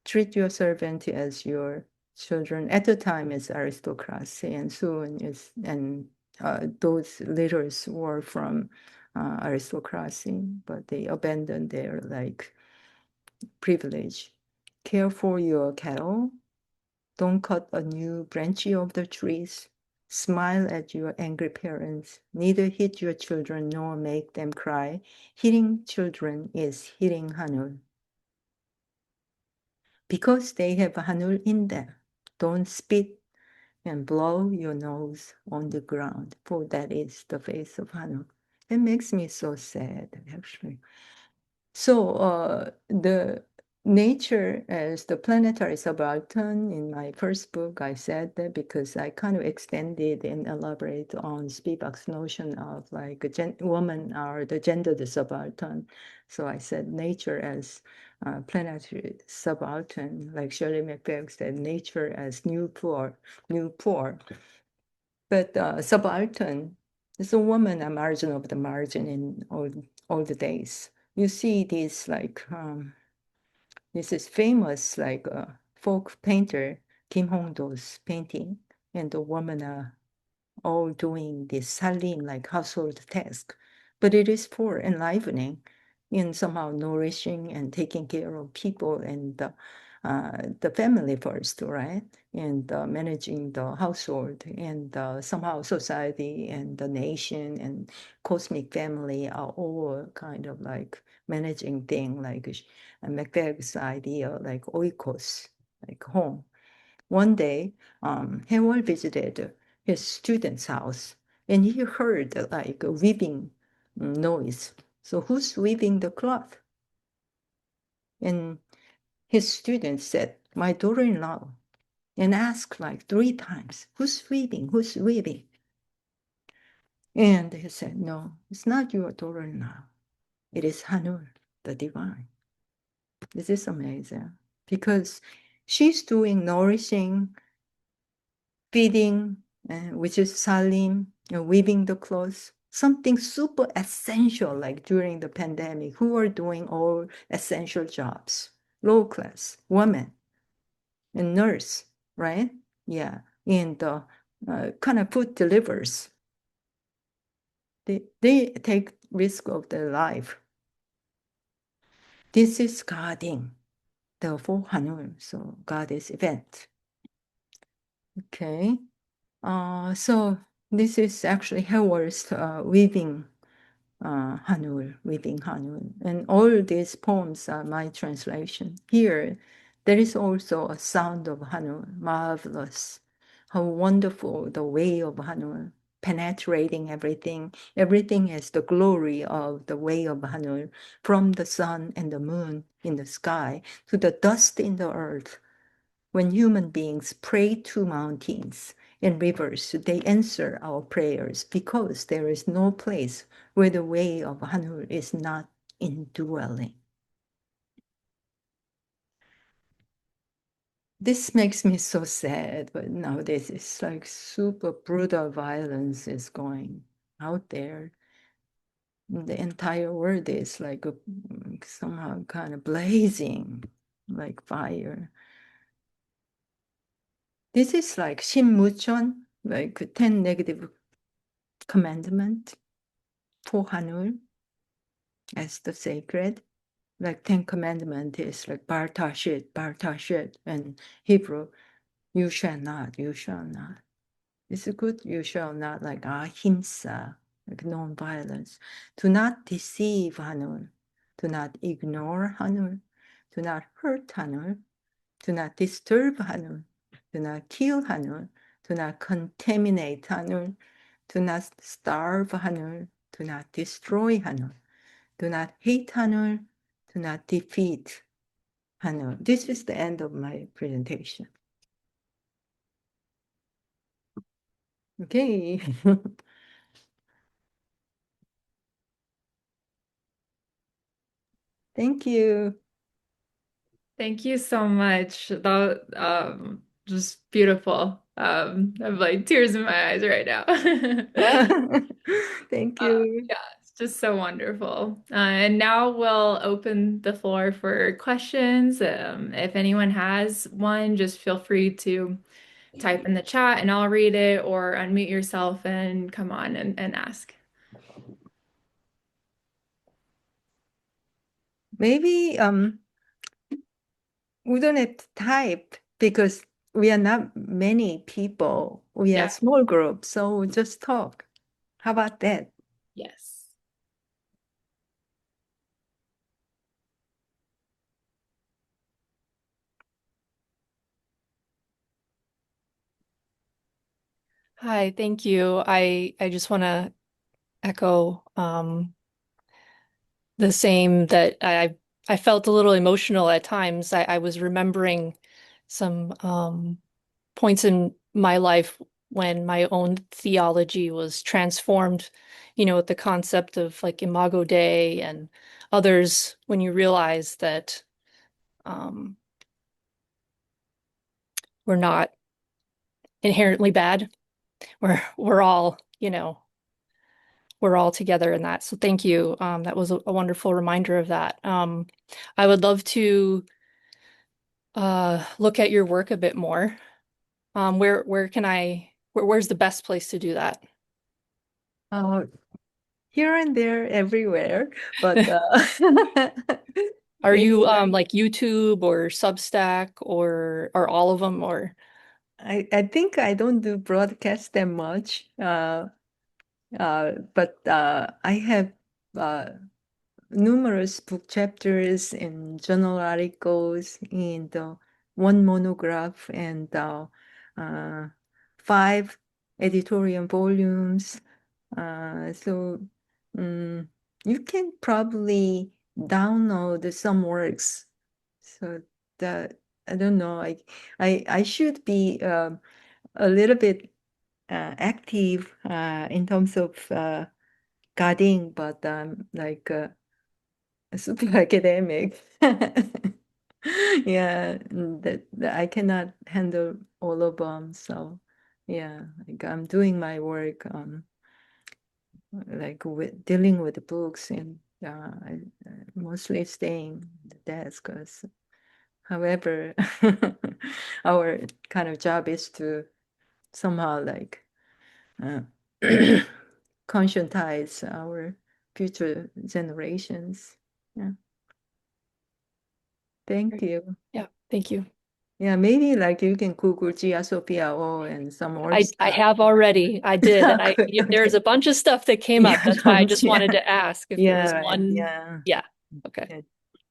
treat your servant as your children. At the time, it's aristocracy, and soon is those leaders were from aristocracy, but they abandoned their like privilege. Care for your cattle. Don't cut a new branch of the trees. Smile at your angry parents. Neither hit your children nor make them cry. Hitting children is hitting hanul. Because they have hanul in them. Don't spit and blow your nose on the ground, for that is the face of hanul. It makes me so sad, actually. So the nature as the planetary subaltern in my first book, I said that because I kind of extended and elaborate on Spivak's notion of like a woman or the gendered subaltern. So I said nature as planetary subaltern, like Shirley MacBain said, nature as new poor. But subaltern is a woman, a margin of the margin in all the days. You see this like this is famous like folk painter Kim Hong-do's painting, and the woman all doing this salim like household task, but it is for enlivening in somehow nourishing and taking care of people and the family first, right? And managing the household and somehow society and the nation and cosmic family are all kind of like managing thing like Macbeth's idea like oikos, like home. One day, Haewol visited his student's house, and he heard like a weaving noise. So who's weaving the cloth? And his student said, my daughter-in-law, and asked like three times, who's weaving? Who's weaving? And he said, no, it's not your daughter-in-law. It is Hanul, the divine. This is amazing because she's doing nourishing, feeding, which is salim, weaving the clothes, something super essential like during the pandemic, who are doing all essential jobs, low class, women, and nurse, right? Yeah, and kind of food delivers. They take risk of their life. This is guarding, therefore Hanul, so goddess event. Okay. So this is actually Howard's weaving hanul, weaving hanul. And all these poems are my translation. Here, there is also a sound of hanul, marvelous. How wonderful the way of hanul, penetrating everything. Everything has the glory of the way of hanul, from the sun and the moon in the sky to the dust in the earth. When human beings pray to mountains and rivers, they answer our prayers because there is no place where the way of Hanul is not indwelling. This makes me so sad, but nowadays it's like super brutal violence is going out there. The entire world is like somehow kind of blazing like fire. This is like Shinmucheon, like 10 negative commandment for hanul as the sacred. Like 10 commandment is like bar tashit, and Hebrew, you shall not, you shall not. It's good, you shall not, like ahimsa, like non-violence. Do not deceive hanul. Do not ignore hanul. Do not hurt hanul. Do not disturb hanul. Do not kill hanul. Do not contaminate hanul. Do not starve hanul. Do not destroy hanul. Do not hate hanul. Do not defeat hanul. This is the end of my presentation. Okay. Thank you. Thank you so much. That just beautiful. I have like tears in my eyes right now. Thank you. Yeah, it's just so wonderful. And now we'll open the floor for questions. If anyone has one, just feel free to type in the chat and I'll read it, or unmute yourself and come on and ask. Maybe we don't have to type because we are not many people. We are a Yeah, small group, so we'll just talk. How about that? yes. Hi, thank you. I just want to echo the same that I felt a little emotional at times. I was remembering some points in my life when my own theology was transformed, with the concept of like Imago Dei and others, when you realize that um, we're not inherently bad. We're all, we're all together in that. So thank you. That was a wonderful reminder of that. I would love to look at your work a bit more. Where can where's the best place to do that? Uh, Here and there, everywhere, but Are you anywhere. like YouTube or Substack or all of them or I think I don't do broadcast that much, but I have uh, numerous book chapters and journal articles in the one monograph and uh, five editorial volumes. So you can probably download some works. So that I don't know. I should be a little bit active in terms of guarding, but like super academic. Yeah, that I cannot handle all of them. So yeah, like I'm doing my work like with dealing with the books and mostly staying at the desk. 'Cause however, our kind of job is to somehow like uh, conscientize our future generations. Yeah. Thank you. yeah, thank you. Yeah, maybe like you can Google Gia Sophia O and some more I stuff. have already. I did. And Good, there's a okay. bunch of stuff that came up. Yeah, That's why I just wanted yeah, to ask if there yeah, was right, one. yeah. Yeah. Okay. Yeah,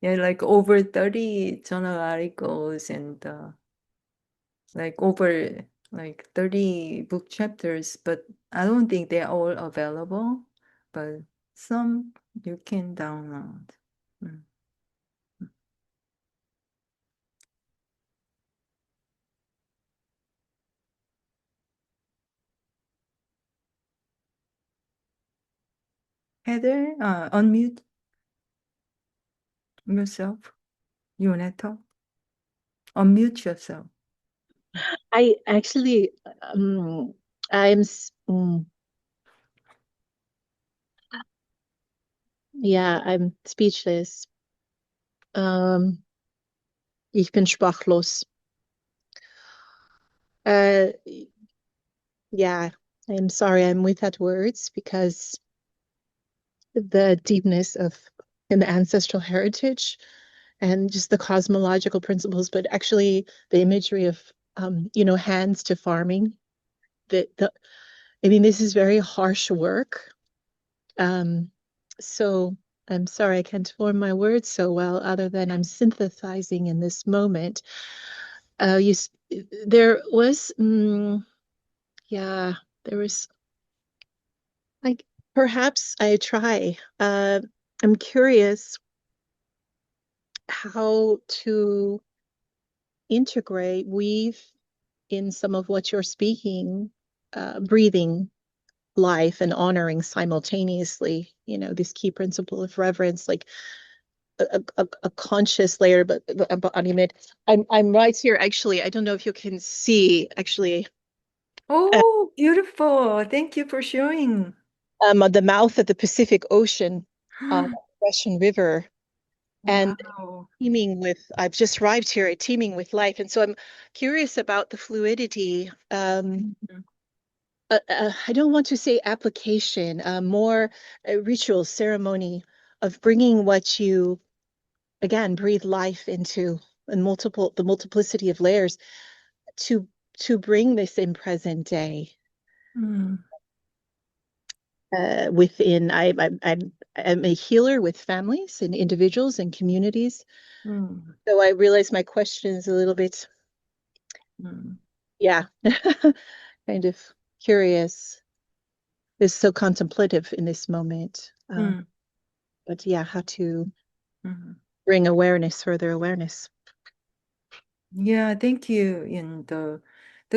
yeah, like over 30 journal articles and like over like 30 book chapters, but I don't think they're all available, but some you can download. Mm. Heather, unmute yourself. You wanna talk? Unmute yourself. I actually, um, I'm, s- mm, yeah, I'm speechless. Um, Ich bin sprachlos. Uh, yeah, I'm sorry, I'm without words because the deepness of and the ancestral heritage and just the cosmological principles, but actually the imagery of hands to farming. The I mean, this is very harsh work. Um, so I'm sorry I can't form my words so well, other than I'm synthesizing in this moment. You, there was, yeah, there was like perhaps I try. I'm curious how to integrate, weave in some of what you're speaking, breathing life and honoring simultaneously, this key principle of reverence, like a conscious layer, but embodiment. I'm right here, actually. I don't know if you can see, actually, Oh, beautiful. Thank you for showing. at the mouth of the Pacific Ocean, Russian River, and Wow. I've just arrived here, teeming with life. And so I'm curious about the fluidity. Mhm. I don't want to say application, more a ritual ceremony of bringing what you, again, breathe life into, and the multiplicity of layers to bring this in present day, Mm, within. I'm a healer with families and individuals and communities. mm, So I realize my question is a little bit, mm, yeah, kind of curious. Is so contemplative in this moment. mm, But yeah, how to mm. bring awareness, further awareness. Yeah, thank you. In the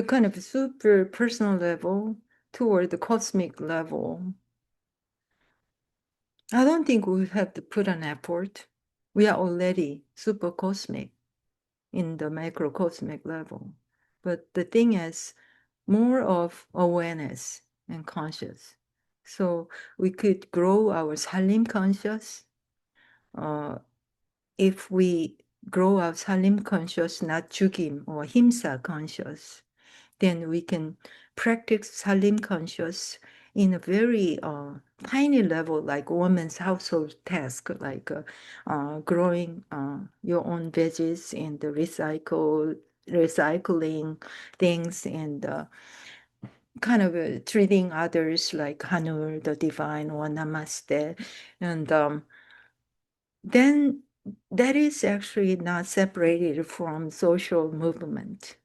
kind of super personal level toward the cosmic level, I don't think we have to put an effort. We are already super cosmic in the macrocosmic level. But the thing is more of awareness and conscious. So we could grow our Salim conscious. Uh, if we grow our Salim conscious, not Jugim or Himsa conscious, then we can practice Salim conscious in a very tiny level, like woman's household task, like growing your own veggies and the recycling things and kind of treating others like hanul, the divine, or namaste, and then that is actually not separated from social movement.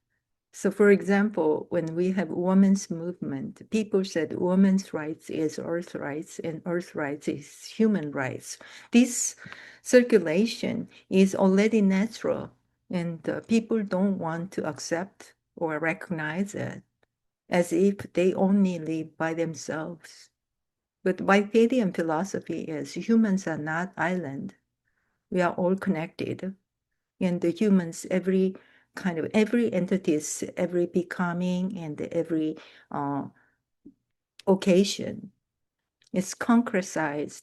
So, for example, when we have women's movement, people said women's rights is earth rights and earth rights is human rights. This circulation is already natural, and people don't want to accept or recognize it as if they only live by themselves. But Whiteheadian philosophy is humans are not island. We are all connected. And the humans, every entities, every becoming and every uh, occasion is concretized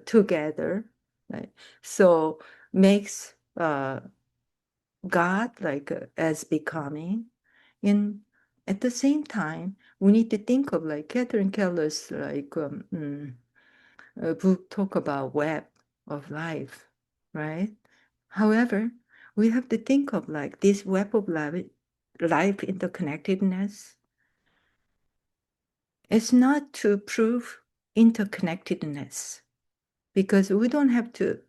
together, right? So makes God like as becoming. And at the same time, we need to think of like Catherine Keller's book talk about web of life, right? However, we have to think of like this web of life interconnectedness. It's not to prove interconnectedness because we don't have to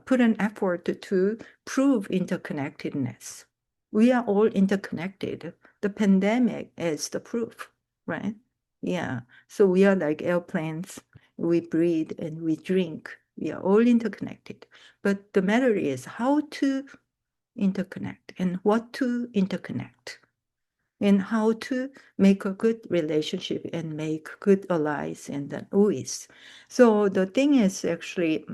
put an effort to prove interconnectedness. We are all interconnected. The pandemic is the proof, right? Yeah. So we are like airplanes. We breathe and we drink. We are all interconnected. But the matter is how to interconnect and what to interconnect and how to make a good relationship and make good allies and then always. So the thing is actually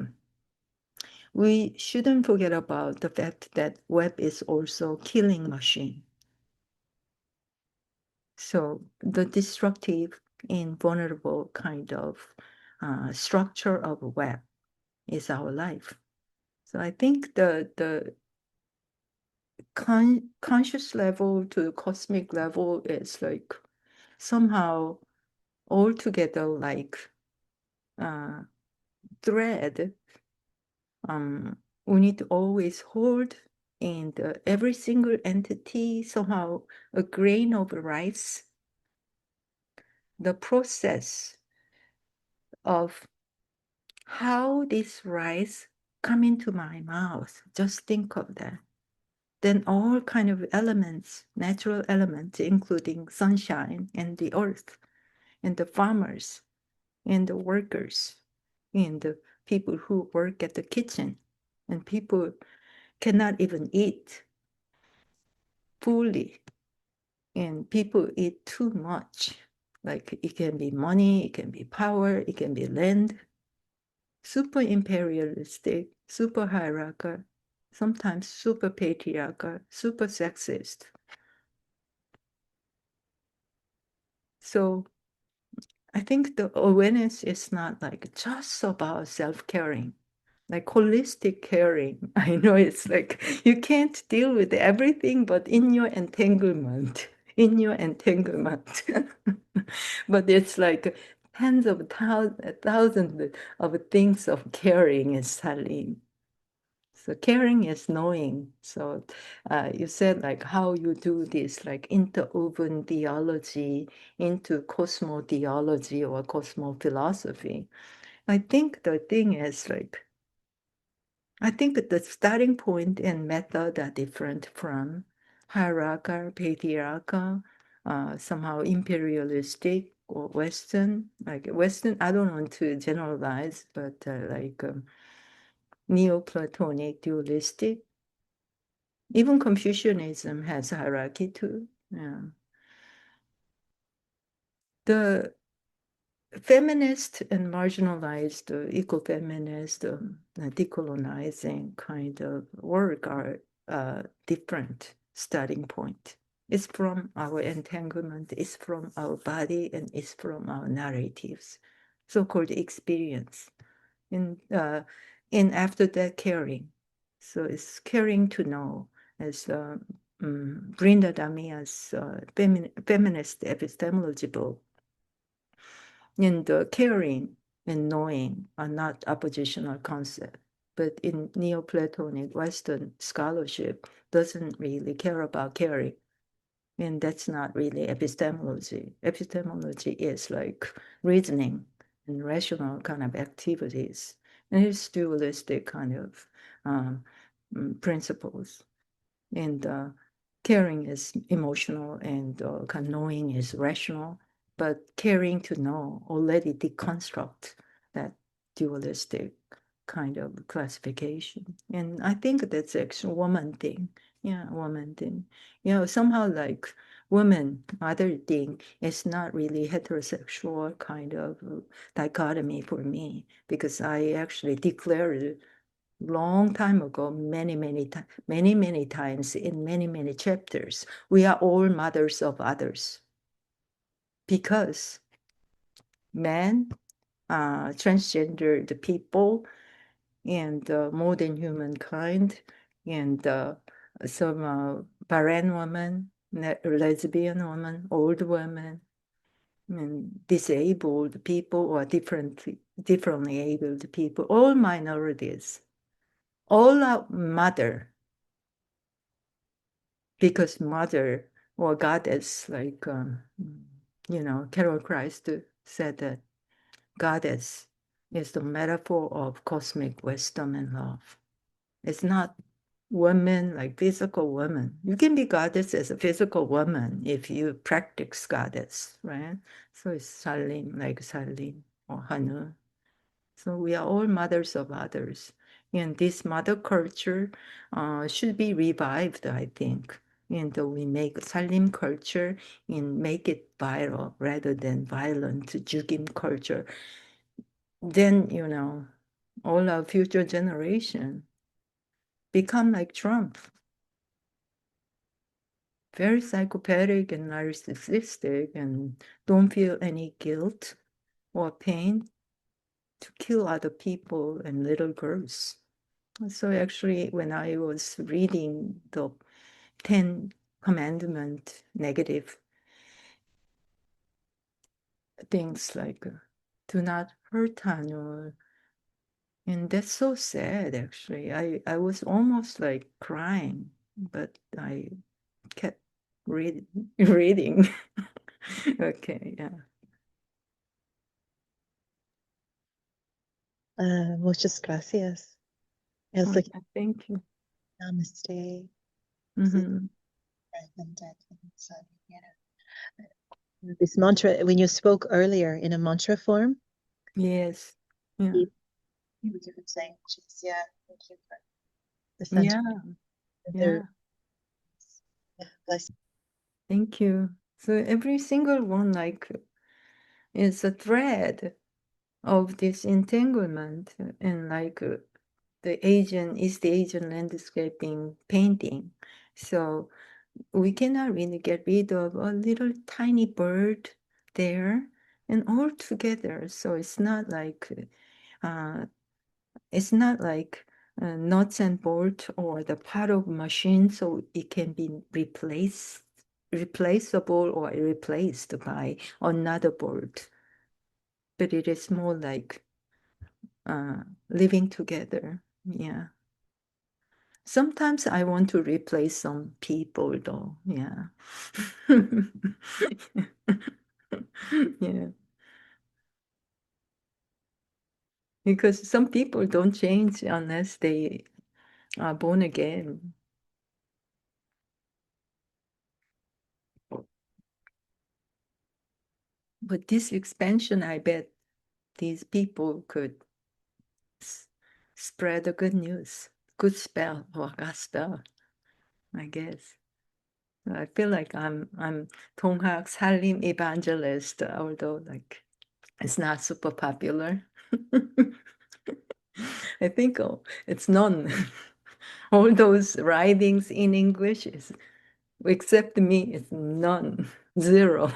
we shouldn't forget about the fact that web is also killing machine. So the destructive and vulnerable kind of structure of web is our life. So I think the conscious level to the cosmic level is like somehow all together like thread. We need to always hold, and every single entity somehow a grain of rice. The process of how this rice come into my mouth, just think of that. Then all kind of elements, natural elements, including sunshine and the earth, and the farmers, and the workers, and the people who work at the kitchen, and people cannot even eat fully, and people eat too much. Like it can be money, it can be power, it can be land. Super imperialistic, super hierarchical, sometimes super patriarchal, super sexist. So I think the awareness is not like just about self-caring, like holistic caring. I know it's like you can't deal with everything, but in your entanglement, in your entanglement. But it's like tens of thousands of things of caring is Salim. So caring is knowing. So you said like how you do this, like interwoven theology into cosmotheology or cosmophilosophy. I think the thing is like, I think the starting point and method are different from hierarchical, patriarchal, somehow imperialistic or Western. Like Western, I don't want to generalize, but like Neoplatonic, dualistic. Even Confucianism has hierarchy too. Yeah. The feminist and marginalized, eco-feminist, decolonizing kind of work are different starting point. It's from our entanglement, it's from our body, and it's from our narratives, so-called experience. And after that, caring. So it's caring to know, as Brinda Damia's feminist epistemology book. And caring and knowing are not oppositional concepts. But in Neoplatonic Western scholarship, doesn't really care about caring. And that's not really epistemology. Epistemology is like reasoning and rational kind of activities. And it's dualistic kind of principles. And caring is emotional, and kind of knowing is rational. But caring to know already deconstruct that dualistic kind of classification. And I think that's actually a woman thing. Yeah, woman thing. Somehow like woman, other thing is not really heterosexual kind of dichotomy for me, because I actually declared long time ago, many times in many chapters, we are all mothers of others, because men, transgendered people, and more than humankind, and some barren women, lesbian women, old women, and disabled people, or differently abled people, all minorities, all are mother, because mother or goddess, like, Carol Christ said that goddess is the metaphor of cosmic wisdom and love. It's not woman, like physical woman. You can be goddess as a physical woman if you practice goddess, right? So it's Salim, like Salim or hanul. So we are all mothers of others. And this mother culture should be revived, I think. And we make Salim culture and make it viral rather than violent Jugim culture. Then, all our future generation become like Trump, very psychopathic and narcissistic, and don't feel any guilt or pain to kill other people and little girls. So actually, when I was reading the 10 commandment negative things like do not hurt hanul, and that's so sad actually. I was almost like crying, but I kept reading. Okay, yeah. Muchas gracias. It's like Okay, thank you. namaste. Mhm. This mantra, when you spoke earlier in a mantra form, Yes. Yeah. you were saying, yeah, thank you for the Yeah. sentiment. Yeah. Bless. Thank you. So every single one like is a thread of this entanglement, and like the Asian landscaping painting. So we cannot really get rid of a little tiny bird there and all together. So uh, it's not like nuts and bolts or the part of machine, so it can be replaceable or replaced by another board. But it is more like living together. Yeah. Sometimes I want to replace some people though. Yeah. Yeah. Because some people don't change unless they are born again. But this expansion, I bet these people could spread the good news, good spell or gospel, I guess. I feel like I'm Donghak Salim evangelist, although like it's not super popular. I think it's none. All those writings in English is, except me, it's none, zero.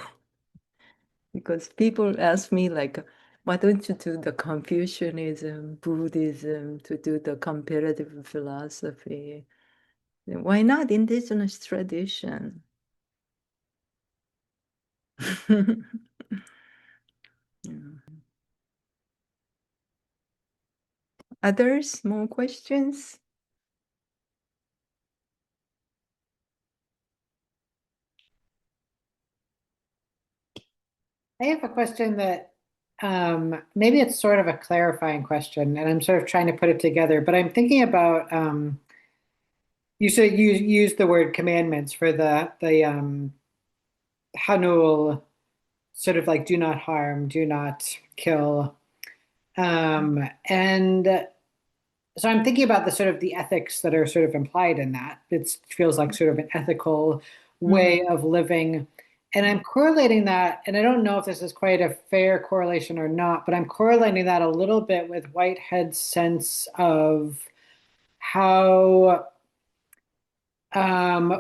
Because people ask me like, why don't you do the Confucianism, Buddhism, to do the comparative philosophy? Why not indigenous tradition? Yeah. Others, more questions? I have a question that maybe it's sort of a clarifying question, and I'm sort of trying to put it together. But I'm thinking about you should use the word commandments for the hanul, sort of like do not harm, do not kill, and so I'm thinking about the sort of the ethics that are sort of implied in that. It feels like sort of an ethical way of living. And I'm correlating that, and I don't know if this is quite a fair correlation or not, but I'm correlating that a little bit with Whitehead's sense of how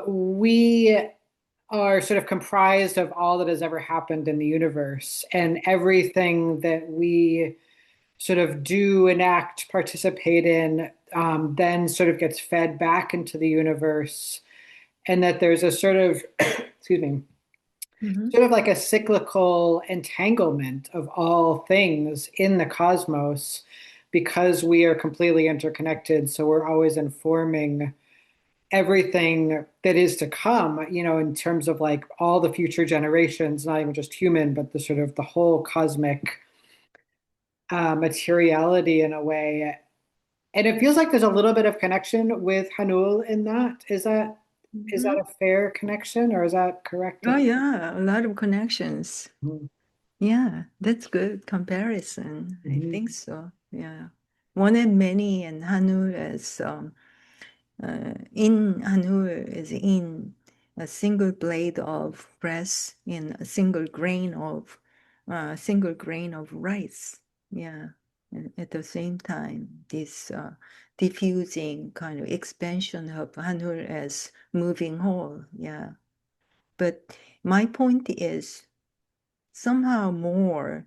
we are sort of comprised of all that has ever happened in the universe, and everything that we sort of do, enact, participate in, then sort of gets fed back into the universe. And that there's a sort of, excuse me, sort of like a cyclical entanglement of all things in the cosmos because we are completely interconnected. So we're always informing everything that is to come, in terms of like all the future generations, not even just human, but the sort of the whole cosmic materiality in a way. And it feels like there's a little bit of connection with Hanul in that. Is that a fair connection, or is that correct? Oh yeah, a lot of connections. Mhm. Yeah, that's good comparison. I Mhm. think so. Yeah. One and many and Hanul is in Hanul is in a single blade of grass in a single grain of rice. Yeah. And at the same time, this diffusing kind of expansion of hanul as moving whole. Yeah. But my point is somehow more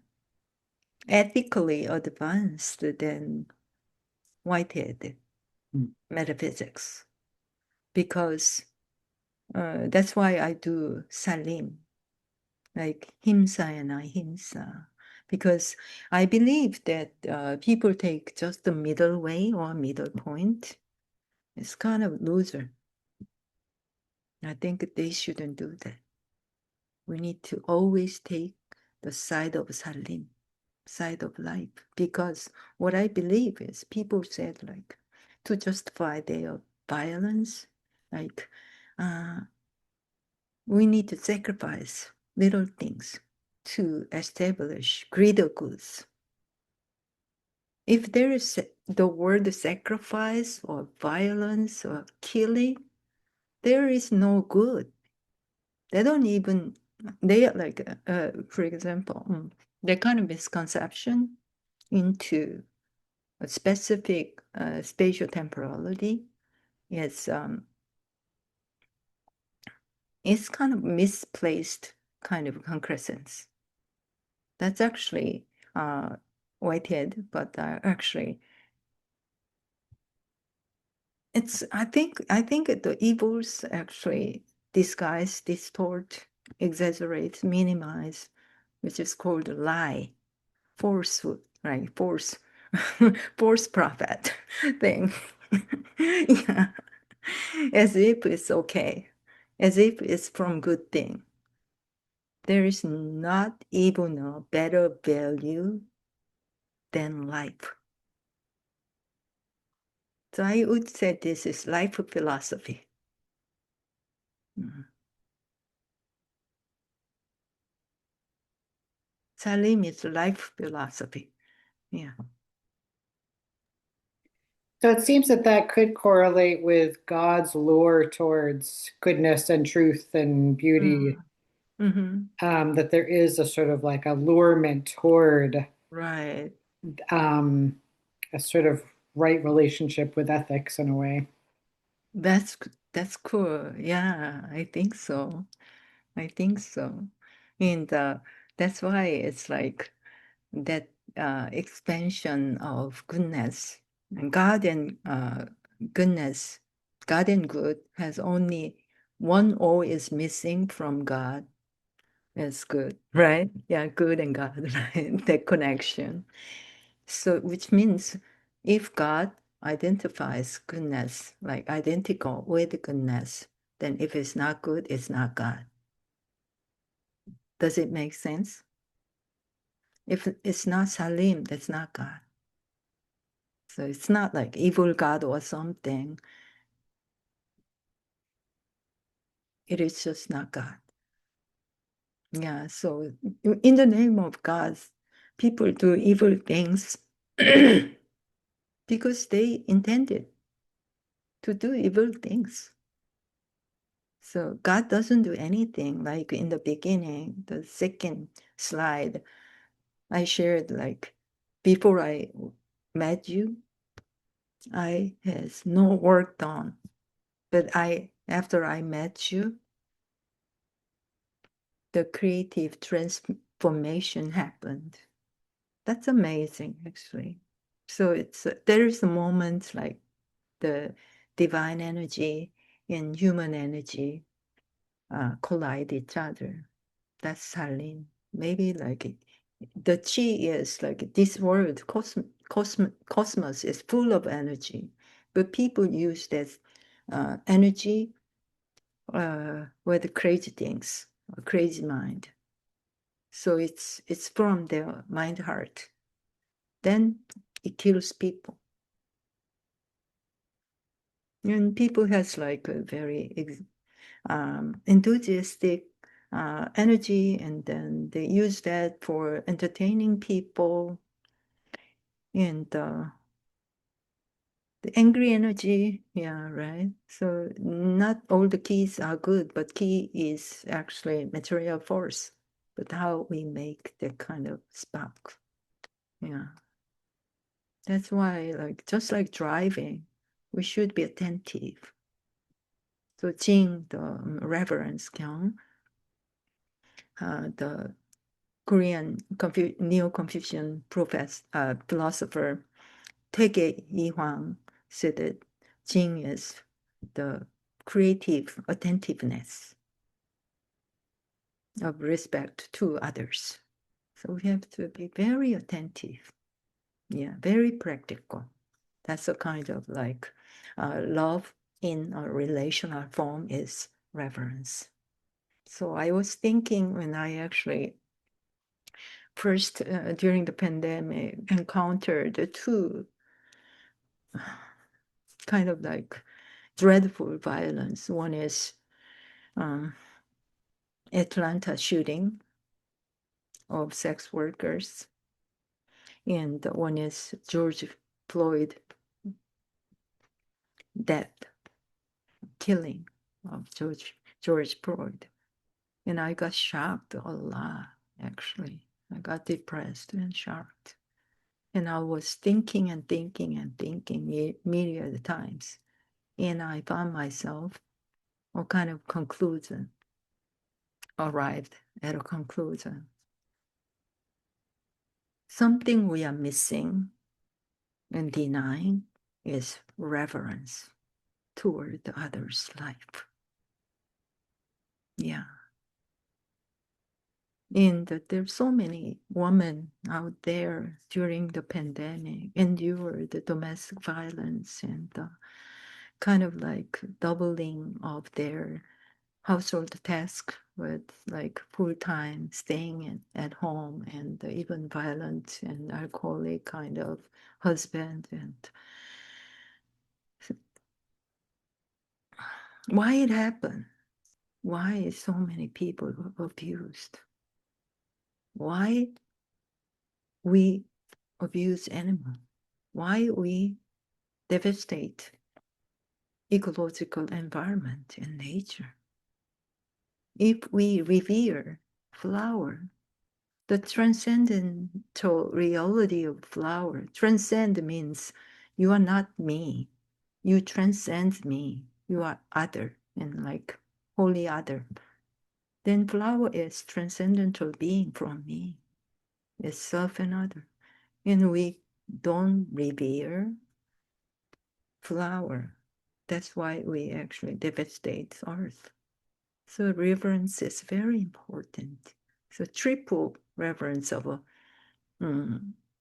ethically advanced than Whitehead metaphysics, because that's why I do salim, like himsa and ahimsa, because I believe that people take just the middle way or middle point. It's kind of loser. I think they shouldn't do that. We need to always take the side of salim, side of life, because what I believe is people said like to justify their violence, like we need to sacrifice little things to establish greater goods. If there is the word sacrifice or violence or killing, there is no good. They don't even, they are like, for example, the kind of misconception into a specific spatial temporality is it's kind of misplaced kind of concrescence. That's actually Whitehead, but actually it's I think the evils actually disguise, distort, exaggerate, minimize, which is called lie, falsehood, right? False prophet thing. Yeah. As if it's okay, as if it's from good thing. There is not even a better value than life. So I would say this is life philosophy. Salim is life philosophy. Yeah. So it seems that that could correlate with God's lure towards goodness and truth and beauty. That there is a sort of like allurement toward Right. a sort of right relationship with ethics in a way. That's cool. Yeah, I think so. I think so. And that's why it's like that expansion of goodness. And God and goodness, God and good has only one O is missing from God. That's good, right? Yeah, good and God, right? That connection. So, which means if God identifies goodness, like identical with goodness, then if it's not good, it's not God. Does it make sense? If it's not Salim, that's not God. So it's not like evil God or something. It is just not God. Yeah, so in the name of God, people do evil things because they intended to do evil things. So God doesn't do anything. Like in the beginning, the second slide, I shared like before I met you, I has no work done. But after I met you, the creative transformation happened. That's amazing, actually. So it's there is a moment like the divine energy and human energy collide each other. That's Salim. Maybe like the chi is like this word, cosmos is full of energy, but people use that energy with crazy things, crazy mind. So it's from their mind heart. Then it kills people. And people has like a very enthusiastic energy, and then they use that for entertaining people. And the angry energy, yeah, right. So not all the keys are good, but key is actually material force. But how we make that kind of spark, yeah. That's why, like, just like driving, we should be attentive. So Jing, the reverence Kyung, the Korean Neo-Confucian philosopher Taege Yi-hwang said that Jing is the creative attentiveness of respect to others. So we have to be very attentive. Yeah, very practical. That's a kind of like love in a relational form is reverence. So I was thinking when I actually first during the pandemic encountered the two kind of like dreadful violence. One is Atlanta shooting of sex workers, and one is George Floyd death, killing of George Floyd. And I got shocked a lot, actually. I got depressed and shocked. And I was thinking and thinking and thinking myriad times. And I found myself a kind of conclusion, arrived at a conclusion. Something we are missing and denying is reverence toward the other's life. Yeah. And there's so many women out there during the pandemic endured the domestic violence and kind of like doubling of their household task with like full-time staying at home and even violent and alcoholic kind of husband. And why it happened? Why is so many people abused? Why we abuse animals? Why we devastate ecological environment and nature? If we revere flower, the transcendental reality of flower, transcend means you are not me. You transcend me. You are other and like wholly other. Then flower is transcendental being from me. It's self and other. And we don't revere flower. That's why we actually devastate earth. So reverence is very important. So triple reverence of a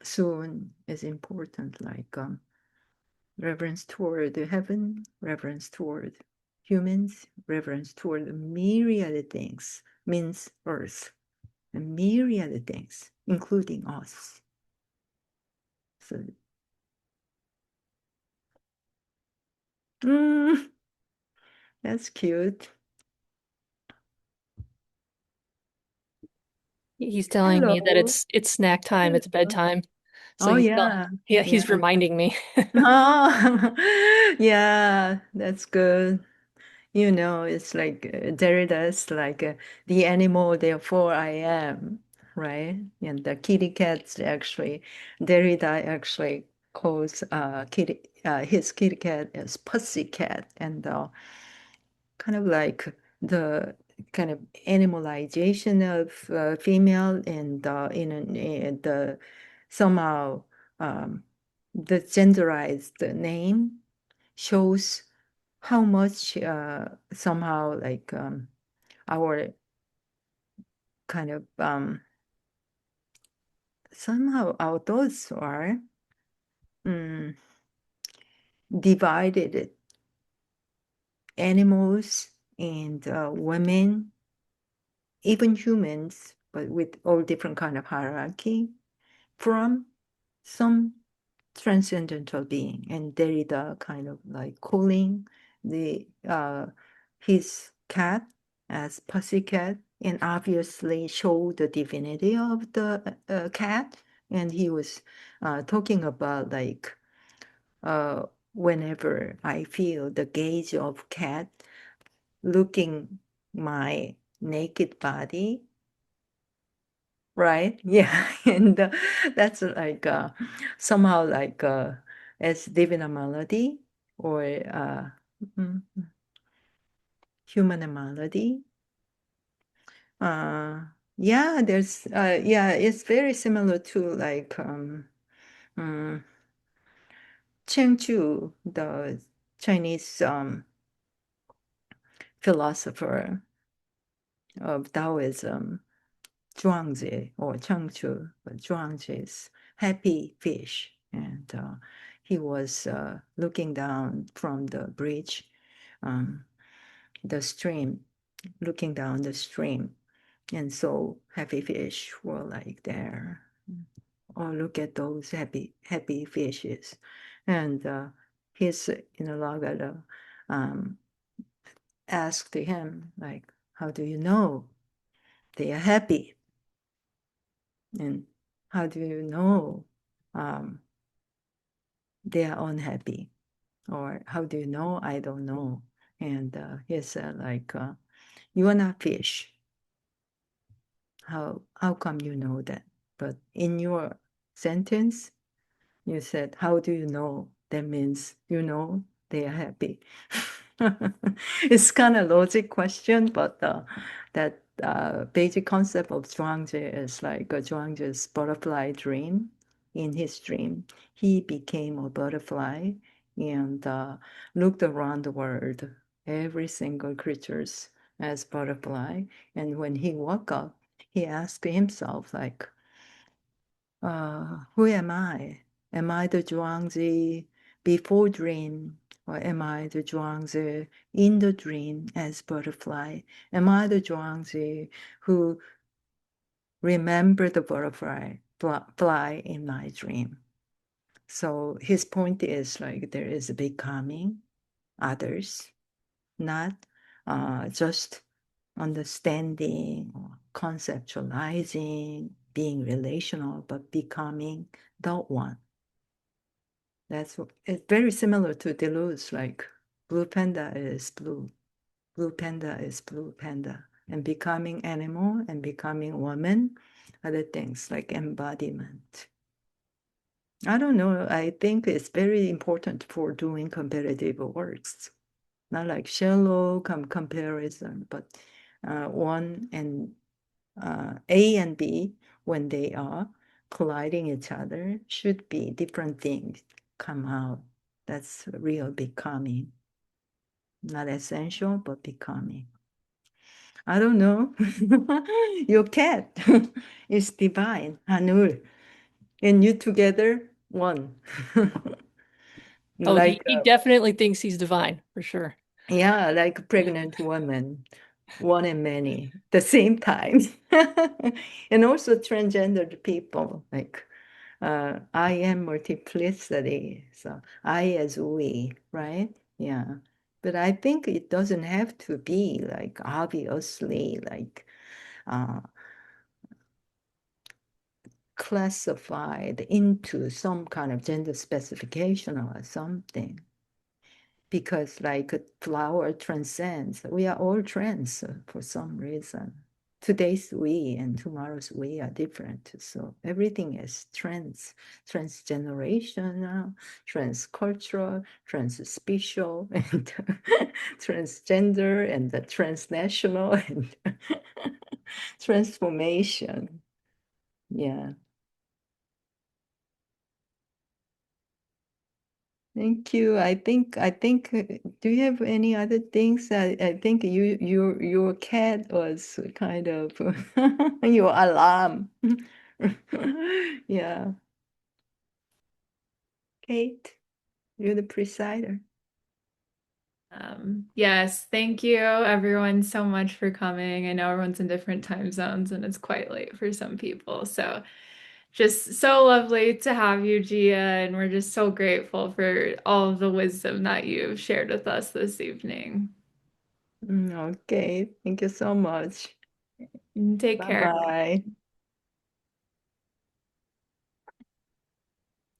soon is important, like reverence toward heaven, reverence toward humans, reverence toward a myriad things, means earth, a myriad things, including us. So that's cute. He's telling me that Hello. it's snack time, it's Hello. bedtime. So Oh yeah, yeah, yeah. he's reminding me. Oh, yeah, that's good. You know, it's like Derrida's like the animal, therefore I am, right? And the kitty cats actually, Derrida actually calls his kitty cat as pussy cat, and kind of like the kind of animalization of female and the somehow the genderized name shows how much somehow like our kind of somehow our thoughts are um, divided animals and women, even humans, but with all different kind of hierarchy from some transcendental being. And Derrida kind of like calling the his cat as pussycat and obviously show the divinity of the cat. And he was talking about like whenever I feel the gaze of cat looking my naked body, right? Yeah, and that's like somehow like as divine melody or mm, human melody. Uh, yeah, there's yeah, it's very similar to like mm, Chen Chu, the Chinese philosopher of Daoism, Zhuangzi or Chengchu, but Zhuangzi's happy fish. And he was looking down from the bridge, the stream, looking down the stream. And so happy fish were like there. Oh, look at those happy fishes. And his interlocutor asked him, like, how do you know they are happy? And how do you know they are unhappy? Or how do you know? I don't know. And he said, like, you are not fish. How come you know that? But in your sentence, you said, how do you know? That means you know they are happy. It's kind of logic question, but that basic concept of Zhuangzi is like Zhuangzi's butterfly dream. In his dream, he became a butterfly and looked around the world, every single creatures as butterfly. And when he woke up, he asked himself, like, who am I? Am I the Zhuangzi before dream? Or am I the Zhuangzi in the dream as butterfly? Am I the Zhuangzi who remember the butterfly fly in my dream? So his point is like there is a becoming others, not just understanding or conceptualizing, being relational, but becoming the one. It's very similar to Deleuze, like blue panda is blue panda is blue panda, and becoming animal and becoming woman, other things like embodiment. I don't know. I think it's very important for doing comparative works, not like shallow comparison, but one and A and B, when they are colliding each other, should be different things come out. That's real becoming. Not essential, but becoming. I don't know. Your cat is divine, hanul. And you together, one. Oh, Like, he definitely thinks he's divine for sure. yeah, like pregnant woman, one and many, the same time. And also transgendered people, like I am multiplicity, so I as we, right? Yeah. But I think it doesn't have to be like obviously like uh, classified into some kind of gender specification or something. Because like a flower transcends, we are all trans for some reason. Today's we and tomorrow's we are different. So everything is transgenerational, transcultural, transspecial, and transgender, and the transnational, and transformation. Yeah. Thank you. I think do you have any other things? I think your cat was kind of your alarm. Yeah. Kate, you're the presider. Yes, thank you everyone so much for coming. I know everyone's in different time zones and it's quite late for some people. So just so lovely to have you, Gia, and we're just so grateful for all of the wisdom that you've shared with us this evening. Okay, thank you so much. Take care. Bye-bye.